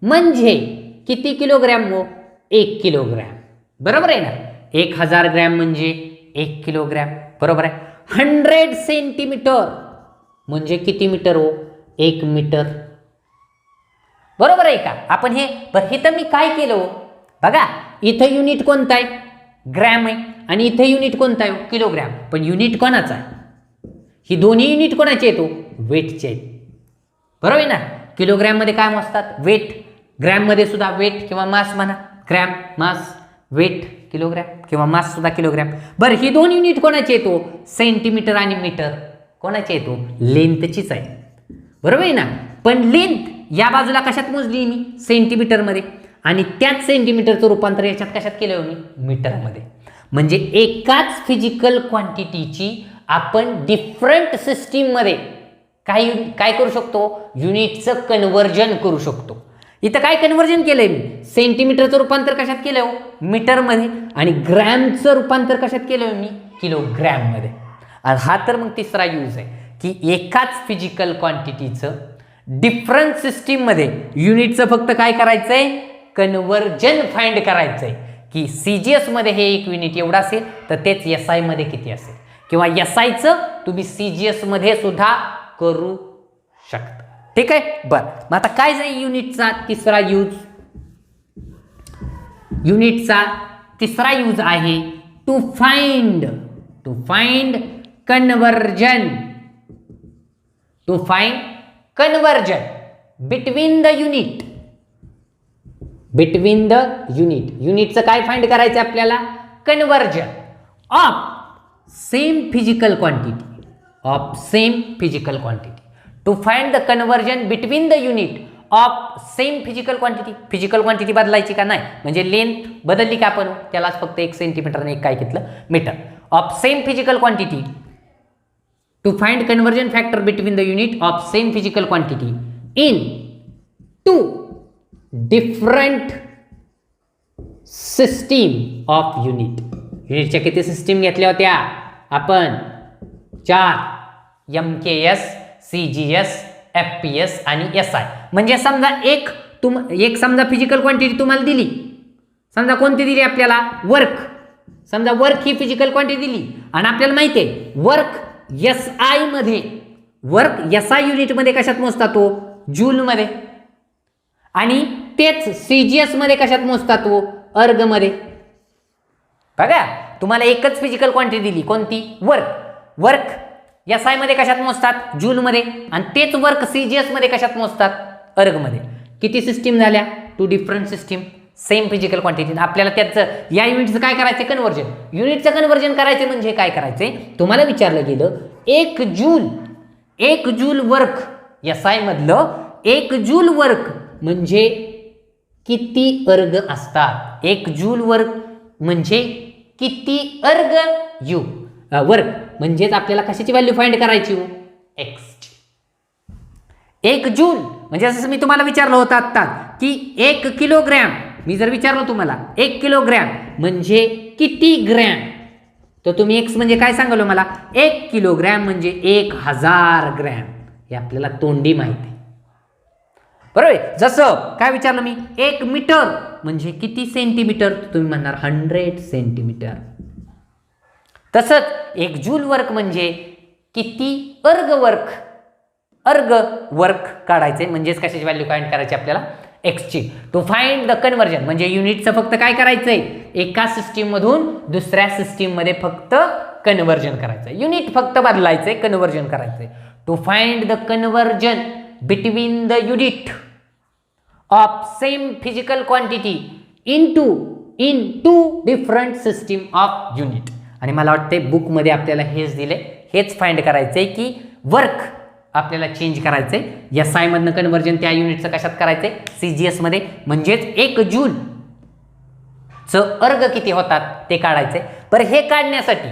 [SPEAKER 1] म्हणजे किती किलोग्रॅम हो, 1 किलोग्रॅम. बरोबर आहे ना, 1000 ग्रॅम म्हणजे 1 किलोग्रॅम. बरोबर आहे. 100 सेंटीमीटर म्हणजे किती मीटर हो, 1 मीटर. बरोबर आहे का. आपण हे तर मी काय केलं बघा, इथं युनिट कोणतं आहे, ग्रॅम आहे, आणि इथं युनिट कोणतं आहे, किलोग्रॅम. पण युनिट कोणाचा आहे, ही दोन्ही युनिट कोणाचे आहेत, वेटचे आहेत. बरोबर आहे ना. किलोग्रॅममध्ये काय मोजतात, वेट. ग्रॅममध्ये सुद्धा वेट किंवा मास म्हणा, ग्रॅम मास, वेट किलोग्रॅम किंवा मास सुद्धा किलोग्रॅम. बरं, ही दोन युनिट कोणाचे येतो, सेंटीमीटर आणि मीटर. कोणाचे येतो, लेंथचीच आहे. बरोबर आहे ना. पण लेंथ या बाजूला कशात मोजली मी, सेंटीमीटरमध्ये, आणि त्याच सेंटीमीटरचं रूपांतर याच्यात कशात केलं मी, मीटरमध्ये. म्हणजे एकाच फिजिकल क्वांटिटीची आपण डिफरंट सिस्टीममध्ये काय करू शकतो, युनिटचं कन्व्हर्जन करू शकतो. इथं काय कन्व्हर्जन केलंय मी, सेंटीमीटरचं रूपांतर कशात केलं मीटरमध्ये, आणि ग्रॅमचं रूपांतर कशात केलं मी, किलोग्रॅममध्ये. आणि हा तर मग तिसरा यूज आहे की एकाच फिजिकल क्वांटिटीचं डिफरंट सिस्टीममध्ये युनिटचं फक्त काय करायचंय, कन्व्हर्जन फाइंड करायचंय. की CGS मध्ये हे एक युनिट एवढं असेल तर तेच SI मध्ये किती असेल, किंवा SIचं तुम्ही CGS मध्ये सुद्धा करू शकता. ठीक आहे. बरं, मग आता काय जाईल युनिटचा तिसरा यूज. युनिटचा तिसरा यूज आहे to find conversion. To find conversion between the unit. युनिटचं काय फाइंड करायचं आपल्याला, conversion of same physical quantity. To find the conversion between the unit of same physical quantity. Physical quantity बदलायची का नाही, म्हणजे लेंथ बदलली का आपण, त्यालाच फक्त 1 सेंटीमीटर आणि 1 काय घेतलं, metre. Of same physical quantity, to find conversion factor between the unit of same physical quantity in 2 different system of unit. युनिटच्या किती सिस्टीम घेतल्या होत्या आपण, 4. MKS, CGS, FPS आणि SI. म्हणजे समजा एक समजा फिजिकल क्वांटिटी तुम्हाला दिली, समजा कोणती दिली आपल्याला, वर्क. समजा वर्क ही फिजिकल क्वांटिटी दिली आणि आपल्याला माहिती आहे वर्क SI मध्ये वर्क SI युनिटमध्ये कशात मोजतात तो? जूलमध्ये. आणि तेच CGS मध्ये कशात मोजतात तो? अर्गमध्ये. बघा तुम्हाला एकच फिजिकल क्वांटिटी दिली, कोणती? वर्क. वर्क SI मध्ये कशात मोजतात? जूलमध्ये. आणि तेच वर्क CGS मध्ये कशात मोजतात? अर्गमध्ये. किती सिस्टीम झाल्या? 2 different system, same physical quantity. आपल्याला त्याचं या युनिटचं काय करायचं? कन्व्हर्जन. युनिटचं कन्व्हर्जन करायचं म्हणजे काय करायचंय? तुम्हाला विचारलं गेलं 1 जूल वर्क SI मधलं 1 जूल वर्क म्हणजे किती अर्ग असतात? 1 जूल वर्क म्हणजे किती अर्ग वर्क म्हणजेच आपल्याला कशाची व्हॅल्यू फाइंड करायची? X. 1 जूल म्हणजे जसं मी तुम्हाला विचारलं होतं आता की 1 किलोग्रॅम, मी जर विचारलं तुम्हाला 1 किलोग्रॅम म्हणजे किती ग्रॅम, तर तुम्ही X म्हणजे काय सांगाल मला? 1 किलोग्रॅम म्हणजे 1000 ग्रॅम. हे आपल्याला तोंडी माहिती आहे, बरोबर. जसं काय विचारलं मी? 1 मीटर म्हणजे किती सेंटीमीटर, तुम्ही म्हणणार 100 सेंटीमीटर. तसंच 1 जूल वर्क म्हणजे किती अर्ग वर्क काढायचे, म्हणजेच कशाची व्हॅल्यू फाइंड करायची आपल्याला? X ची. टू फाइंड द कन्व्हर्जन म्हणजे युनिटचं फक्त काय करायचंय? एका सिस्टीम मधून दुसऱ्या सिस्टीम मध्ये फक्त कन्व्हर्जन करायचं. युनिट फक्त बदलायचंय, कन्व्हर्जन करायचंय. To find the conversion between the unit of same physical quantity in two different system of unit. आणि मला वाटते बुकमध्ये आपल्याला हेच दिले, हेच फाइंड करायचंय की वर्क आपल्याला चेंज करायचंय. SI मधनं कन्व्हर्जन त्या युनिटचं कशात करायचंय? CGS मध्ये. म्हणजेच 1 जूल चं अर्ग किती होतात ते काढायचंय. पर हे काढण्यासाठी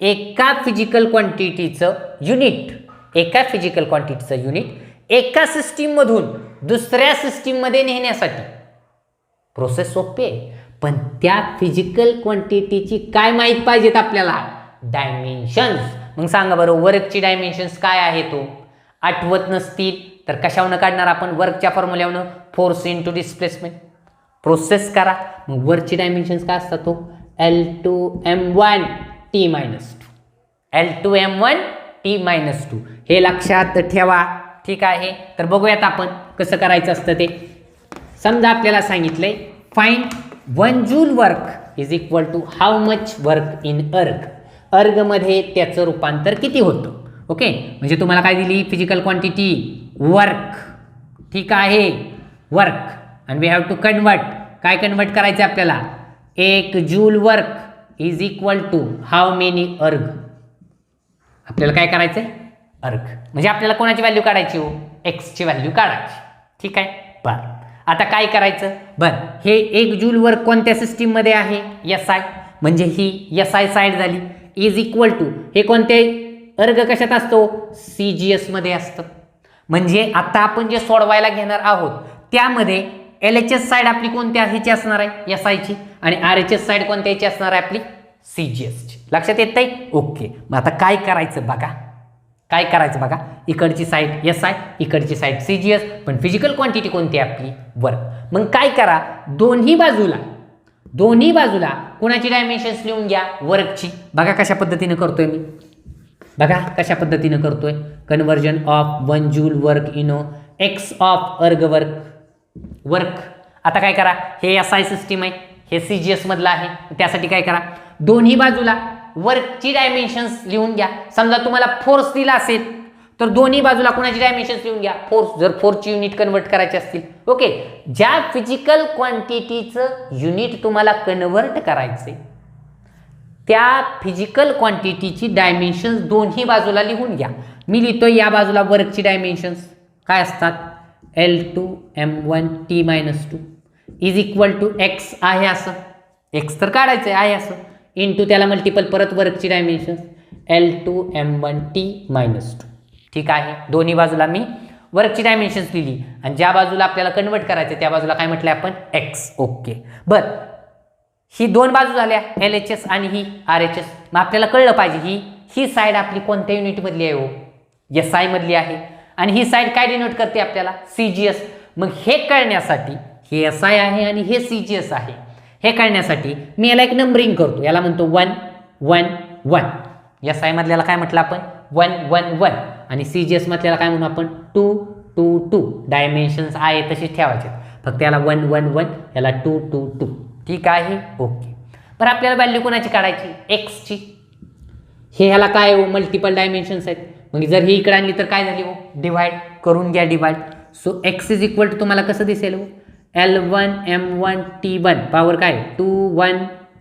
[SPEAKER 1] एका फिजिकल क्वांटिटीचं युनिट एका सिस्टीम मधून दुसऱ्या सिस्टीम मध्ये नेण्यासाठी प्रोसेस सोपी आहे, पण त्या फिजिकल क्वांटिटीची काय माहित पाहिजेत आपल्याला? डायमेन्शन्स. मग सांगा बरं, वर्कची डायमेन्शन्स काय आहे? तो आठवत नसतील तर कशावरून काढणार आपण? वर्कच्या फॉर्म्युल्यावरून, फोर्स इंटू डिस्प्लेसमेंट. प्रोसेस करा. मग वर्कची डायमेन्शन्स काय असतात? तो L2m1 T-2. L2m1 T-2 हे लक्षात ठेवा. ठीक आहे, तर बघूयात आपण कसं करायचं असतं ते. समजा आपल्याला सांगितलंय find 1 joule work is equal to how much work in erg. अर्गमध्ये त्याचं रूपांतर किती होतं? ओके, म्हणजे तुम्हाला काय दिली? Physical quantity work. ठीक आहे, वर्क. आणि वी हॅव टू कन्वर्ट. काय कन्वर्ट करायचं आपल्याला? 1 joule work is equal to how many erg. आपल्याला काय करायचंय? अर्ग. म्हणजे आपल्याला कोणाची व्हॅल्यू काढायची? X ची व्हॅल्यू काढायची. ठीक आहे, बरं. आता काय करायचं? बरं, हे 1 जूल वर्क कोणत्या सिस्टीम मध्ये आहे? SI. म्हणजे ही SI साइड झाली. इज इक्वल टू हे कोणते अर्ग कशात असतो? CGS मध्ये असतं. म्हणजे आता आपण जे सोडवायला घेणार आहोत त्यामध्ये LHS साइड आपली कोणत्या ह्याची असणार आहे? SI ची. आणि RHS साइड कोणत्या ह्याची असणार आहे? आपली CGS ची. लक्षात येतंय? ओके, मग आता काय करायचं बघा. इकडची साइड SI, इकडची साइड CGS, पण फिजिकल क्वांटिटी कोणती आहे आपली? वर्क. मग काय करा? दोन्ही बाजूला कोणाची डायमेन्शन्स लिहून घ्या? वर्कची. बघा कशा पद्धतीने करतोय मी. Conversion of 1 joule work into X of erg work. आता काय करा? हे SI सिस्टीम आहे, हे CGS मधलं आहे. त्यासाठी काय करा? दोन्ही बाजूला वर्कची डायमेन्शन्स लिहून घ्या. समजा तुम्हाला फोर्स दिला असेल तर दोन्ही बाजूला कोणाची डायमेन्शन्स लिहून घ्या? फोर्स. जर फोर्सची युनिट कन्वर्ट करायची असतील. ओके, ज्या फिजिकल क्वांटिटीचं युनिट तुम्हाला कन्वर्ट करायचे त्या फिजिकल क्वांटिटीची डायमेन्शन्स दोन्ही बाजूला लिहून घ्या. मी लिहितोय या बाजूला वर्कची डायमेन्शन्स काय असतात? L2m1 T-2 is equal to X आहे असं. X तर काढायचं आहे असं. इंटू त्याला मल्टिपल परत वर्कची डायमेन्शन्स L2m1 T-2. ठीक आहे, दोन्ही बाजूला मी वर्कची डायमेन्शन्स लिहिली आणि ज्या बाजूला आपल्याला कन्वर्ट करायचं त्या बाजूला काय म्हटलं आपण? X. ओके, बरं. ही दोन बाजू झाल्या LHS आणि ही RHS. मग आपल्याला कळलं पाहिजे ही साइड आपली कोणत्या युनिट मधली आहे? SI मधली आहे. आणि ही साइड काय डिनोट करते आपल्याला? CGS. मग हे कळण्यासाठी, हे SI आहे आणि हे CGS आहे, हे कळण्यासाठी मी याला एक नंबरिंग करतो. याला म्हणतो 1 1 1. SI मधल्याला काय म्हटलं आपण? 1 आणि CGS मधल्याला काय म्हणू आपण 2 2 2 डायमेन्शन्स आहे तसेच ठेवायचे, फक्त याला 1 1 1 याला 2 2 2. ठीक आहे, ओके. बरं आपल्याला व्हॅल्यू कोणाची काढायची, एक्सची. हे ह्याला काय हो मल्टिपल डायमेन्शन्स आहेत, मग जर ही इकडे आणली तर काय झाली हो, डिवाइड करून घ्या divide. So X is equal to तुम्हाला कसं दिसेल हो, L1 M1 T1 पॉवर काय 2 1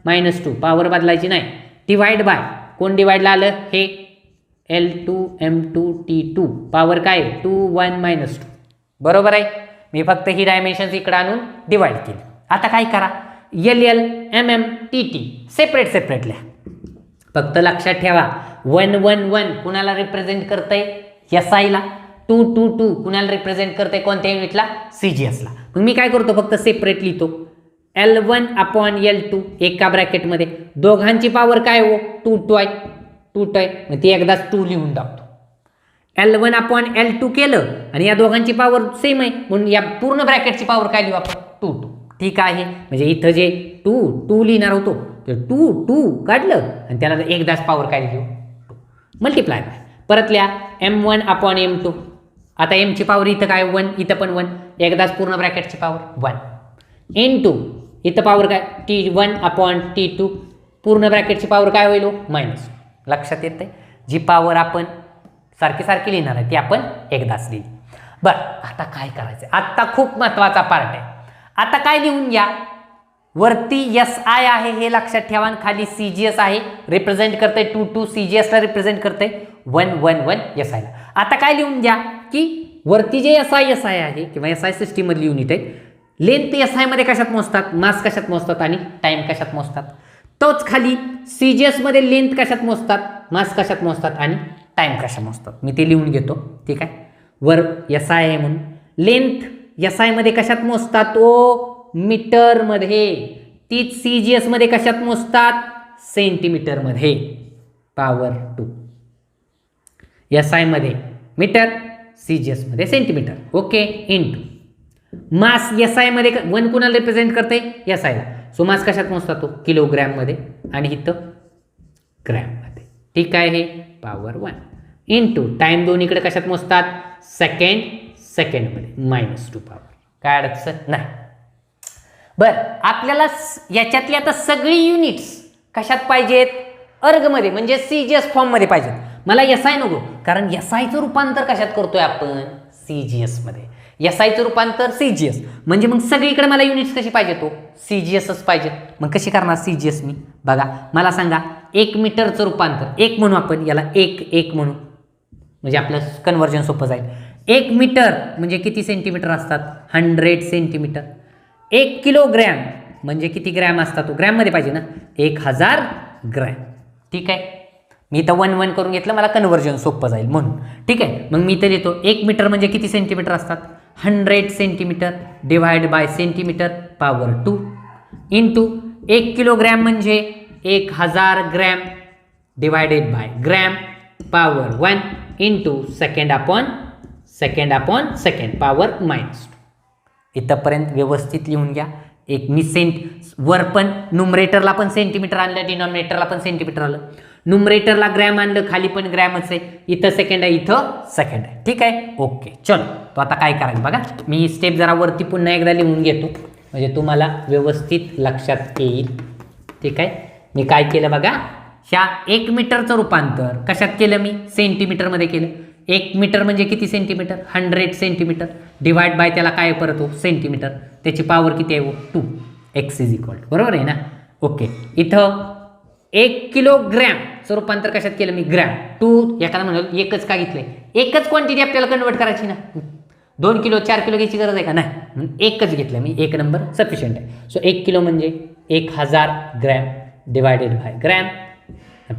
[SPEAKER 1] -2 पॉवर बदलायची नाही, डिवाइड बाय कोण डिवाइडला आलं हे L2 M2 T2 पॉवर काय 2 1 -2. बरोबर आहे, मी फक्त ही डायमेन्शन्स इकडे आणून डिवाइड केली. आता काय करा, LL MM TT सेपरेट लिहा. फक्त लक्षात ठेवा 1 1 1 कुणाला रिप्रेझेंट करतंय, SI ला. 2 2 2 कुणाला रिप्रेझेंट करतंय, कोणत्या युनिटला, CGS ला. मग मी काय करतो, फक्त सेपरेट लिहितो. L1 अपॉन L2 एका ब्रॅकेटमध्ये, दोघांची पॉवर काय हो 2 2 आहे, 2 आहे, मग ती एकदाच 2 लिहून टाकतो. L1 अपॉन L2 केलं आणि या दोघांची पॉवर सेम आहे म्हणून या पूर्ण ब्रॅकेटची पॉवर काय लिहू आपण 2 2. ठीक आहे, म्हणजे इथं जे 2 2 लिहिणार होतो ते 2 2 काढलं आणि त्याला एकदाच पॉवर काय लिहू 2 मल्टिप्लाय बाय. परत लिहा M1 अपॉन M2. आता एमची पॉवर इथं काय 1, इथं पण 1, एकदाच पूर्ण ब्रॅकेटची पॉवर 1 * इथं पॉवर काय T1 अपॉन T2 पूर्ण ब्रॅकेटची पॉवर काय होईल मायनस. लक्षात येते, जी पॉवर आपण सारखी लिहिणार आहे ती आपण एकदाच लिहिली. बरं आता काय करायचं, आता खूप महत्त्वाचा पार्ट आहे. आता काय लिहून घ्या, वरती SI आहे हे लक्षात ठेवा आणि खाली CGS आहे, रिप्रेझेंट करते 2 2 CGS ला रिप्रेझेंट करते 1 1 1 SI ला. आता काय लिहून घ्या की वरती जे SI आहे किंवा SI सिस्टीम मधली युनिट आहे, लेंथ SI मध्ये कशात मोजतात, मास कशात मोजतात आणि टाइम कशात मोजतात. तोच खाली CGS मध्ये लेंथ कशात मोजतात, मास कशात मोजतात आणि टाइम कशा मोजतात. मी ते लिहून घेतो. ठीक आहे, वर SI आहे म्हणून लेंथ SI मध्ये कशात मोजतात मीटर मध्ये, तीच CGS मध्ये कशात मोजतात, सेंटीमीटर मध्ये. पॉवर 2 SI मध्ये मीटर, CGS मध्ये centimetre. Okay, into mass SI मध्ये 1 कुणाला रिप्रेझेंट करते, SI ला. सो मास कशात मोजतात किलोग्रॅम मध्ये आणि इथं ग्रॅम मध्ये. ठीक आहे, हे पॉवर 1 इंटू टाइम दोन्हीकडे कशात मोजतात, सेकंड मध्ये -2 पॉवर. काय अडचण नाही. बरं आपल्याला याच्यातली आता सगळी युनिट्स कशात पाहिजेत, अर्गमध्ये म्हणजे CGS फॉर्म मध्ये पाहिजेत. मला SI नको, कारण SIचं रूपांतर कशात करतोय आपण, CGS मध्ये. SIचं रूपांतर CGS म्हणजे मग सगळीकडे मला युनिट्स कशी पाहिजेत CGSच पाहिजेत. मग कशी करणार CGS मी, बघा मला सांगा, 1 मीटरचं रूपांतर 1 म्हणू आपण, याला 1 म्हणू म्हणजे आपलं कन्व्हर्जन सोपं जाईल. 1 मीटर म्हणजे किती सेंटीमीटर असतात, 100 सेंटीमीटर. 1 किलोग्रॅम म्हणजे किती ग्रॅम असतात, ग्रॅम मध्ये पाहिजे ना, 1000 ग्रॅम. ठीक आहे, मी इथं 1 1 करून घेतलं, मला कन्व्हर्जन सोपं जाईल म्हणून. ठीक आहे, मग मी इथं लिहितो 1 मीटर म्हणजे किती सेंटीमीटर असतात, 100 centimetre divide by centimetre power 2 into 1 kilogram म्हणजे 1000 gram divided by gram power 1 into second upon second power -2. इथंपर्यंत व्यवस्थित लिहून घ्या. एक मी वर पण न्यूमरेटरला पण सेंटीमीटर आणलं, डिनॉमिनेटरला पण सेंटीमीटर आलं. न्यूमरेटरला ग्रॅम आणलं, खाली पण ग्रॅमच आहे. इथं सेकंड आहे, इथं सेकंड आहे. ठीक आहे, ओके चलो. तो आता काय करायचं बघा, मी स्टेप जरा वरती पुन्हा एकदा लिहून घेतो म्हणजे तुम्हाला व्यवस्थित लक्षात येईल. ठीक आहे, मी काय केलं बघा, ह्या 1 मीटरचं रूपांतर कशात केलं मी, सेंटीमीटरमध्ये केलं. 1 मीटर म्हणजे किती सेंटीमीटर, 100 सेंटीमीटर डिवाइड बाय त्याला काय परत सेंटीमीटर, त्याची पॉवर किती आहे 2. x इज इक्वल, बरोबर आहे ना. ओके, इथं 1 किलोग्रॅमचं रूपांतर कशात केलं मी, ग्रॅम. 2 एखादा म्हणाल एकच का घेतलंय, एकच क्वांटिटी आपल्याला कन्वर्ट करायची ना, 2 किलो 4 किलो घ्यायची गरज आहे का, नाही, एकच घेतलं मी, 1 नंबर सफिशियंट आहे. सो 1 किलो म्हणजे 1000 gram divided by gram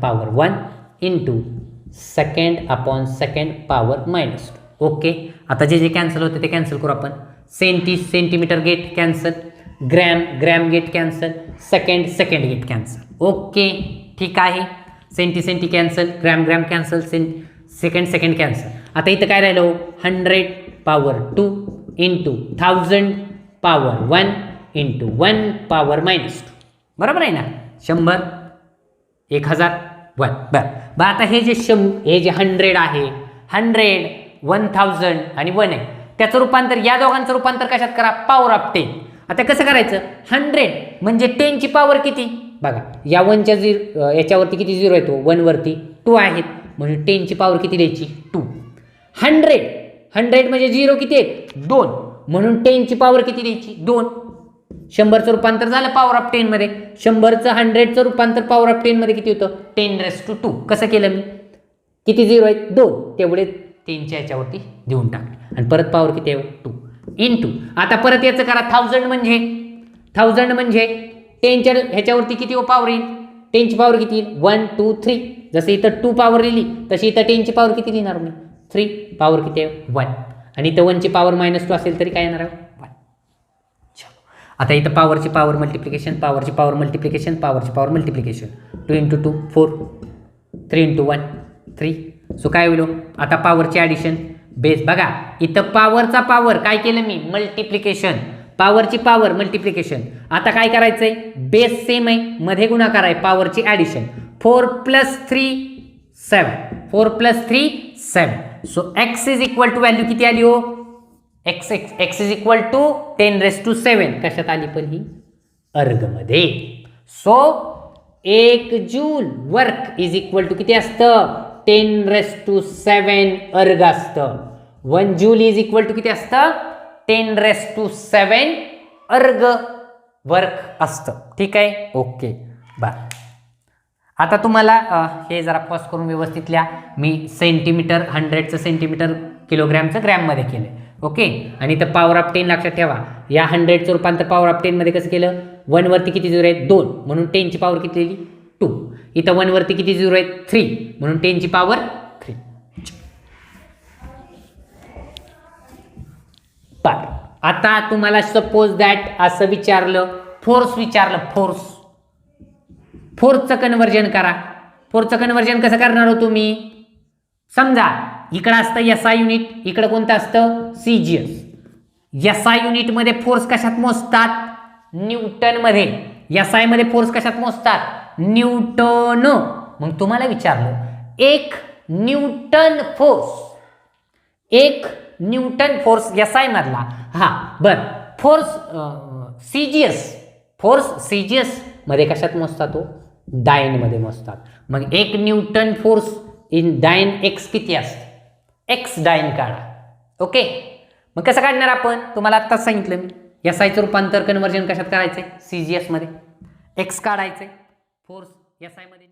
[SPEAKER 1] power 1 into second upon second power -2. Okay, आता जे कॅन्सल होते ते कॅन्सल करू आपण. Centimetre get cancel, gram get cancel, second get cancel. Okay ठीक आहे, centi cancel, gram cancel, second cancel. आता इथं काय राहिलं 100 power 2 into 1000 power 1 into 1 power -2. बरोबर आहे ना, 100 1000 वन. बरं आता हे जे 100 आहे, 100, 1000 आणि 1 आहे, त्याचं रूपांतर, या दोघांचं रूपांतर कशात करा, पॉवर ऑफ 10. आता कसं करायचं, 100 म्हणजे 10 ची पॉवर किती बघा, या 1च्या याच्यावरती किती झिरो आहे, तो 1 वरती 2 आहेत, म्हणजे 10 ची पॉवर किती द्यायची, 2. 100 म्हणजे 0 किती आहेत, 2, म्हणून 10 ची पॉवर किती द्यायची, 2. 100चं रूपांतर झालं पॉवर ऑफ 10 मध्ये. 100चं 100चं रूपांतर पॉवर ऑफ 10 मध्ये किती होतं, 10⁻². कसं केलं मी, किती झिरो आहेत, 2, तेवढे 10च्या याच्यावरती देऊन टाकले आणि परत पॉवर किती आहे, 2 इंटू. आता परत याचं करा, 1000 म्हणजे 10च्या ह्याच्यावरती किती पॉवर येईल, 10ची पॉवर किती येईल, 1 2 3. जसं इथं 2 पॉवर लिहिली तशी इथं 10ची पॉवर किती लिहिणार मी, 3. पॉवर किती आहे, 1. आणि इथं 1ची पॉवर -2 असेल तरी काय येणार आहे, 1. आता इथं पॉवरची पॉवर मल्टिप्लिकेशन, पॉवरची पॉवर मल्टिप्लिकेशन, पॉवरची पॉवर मल्टिप्लिकेशन. 2 × 2 4, 3 × 1 3. सो काय होईल, आता पॉवरची ॲडिशन, बेस बघा इथं पॉवरचा पॉवर काय केलं मी, मल्टिप्लिकेशन, पॉवरची पॉवर मल्टिप्लिकेशन. आता काय करायचंय, बेस सेम आहे, मध्ये गुणाकार आहे, पॉवरची addition. 4 + 3 7, 4 + 3 7. So x is equal to value किती आली हो, x इज इक्वल टू 10⁻7. कशात आली पण ही, अर्गमध्ये. So 1 joule work is equal to किती असतं, 10⁻7 अर्ग असतं. 1 जूल इज इक्वल टू किती असतं, 10⁻7 अर्ग वर्क असतं. ठीक आहे, ओके. बरं आता तुम्हाला हे जरा पॉज करून व्यवस्थित लिहा. मी सेंटीमीटर, 100चं सेंटीमीटर, किलोग्रॅमचं ग्रॅममध्ये केलं. ओके. आणि इथं पॉवर ऑफ 10 लक्षात ठेवा, या 100चं रूपांतर पॉवर ऑफ 10 मध्ये कसं केलं, 1 वरती किती झिरो आहेत, 2, म्हणून 10ची पॉवर किती लिहिली, 2. इथं 1 वरती किती झिरो आहेत, 3, म्हणून 10ची पॉवर 3. आता तुम्हाला सपोज दॅट असं विचारलं, फोर्स विचारलं, फोर्सचं कन्व्हर्जन करा. फोर्सचं कन्व्हर्जन कसं करणार हो तुम्ही, समजा इकडं असतं SI युनिट, इकडं कोणतं असतं, CGS. SI युनिटमध्ये फोर्स कशात मोजतात, न्यूटनमध्ये. SI मध्ये फोर्स कशात मोजतात, न्यूटन. मग तुम्हाला विचारलं, एक न्यूटन फोर्स SI मधला, बरं फोर्स CGS मध्ये कशात मोजतात, तो डायनमध्ये मोजतात. मग एक न्यूटन फोर्स इन डायन x किती असतं, x डायन काढा. ओके. मग कसं काढणार आपण, तुम्हाला आत्ताच सांगितलं मी, SIचं रूपांतर कन्व्हर्जन कशात करायचंय, CGS मध्ये. x काढायचंय, फोर्स SI मध्ये.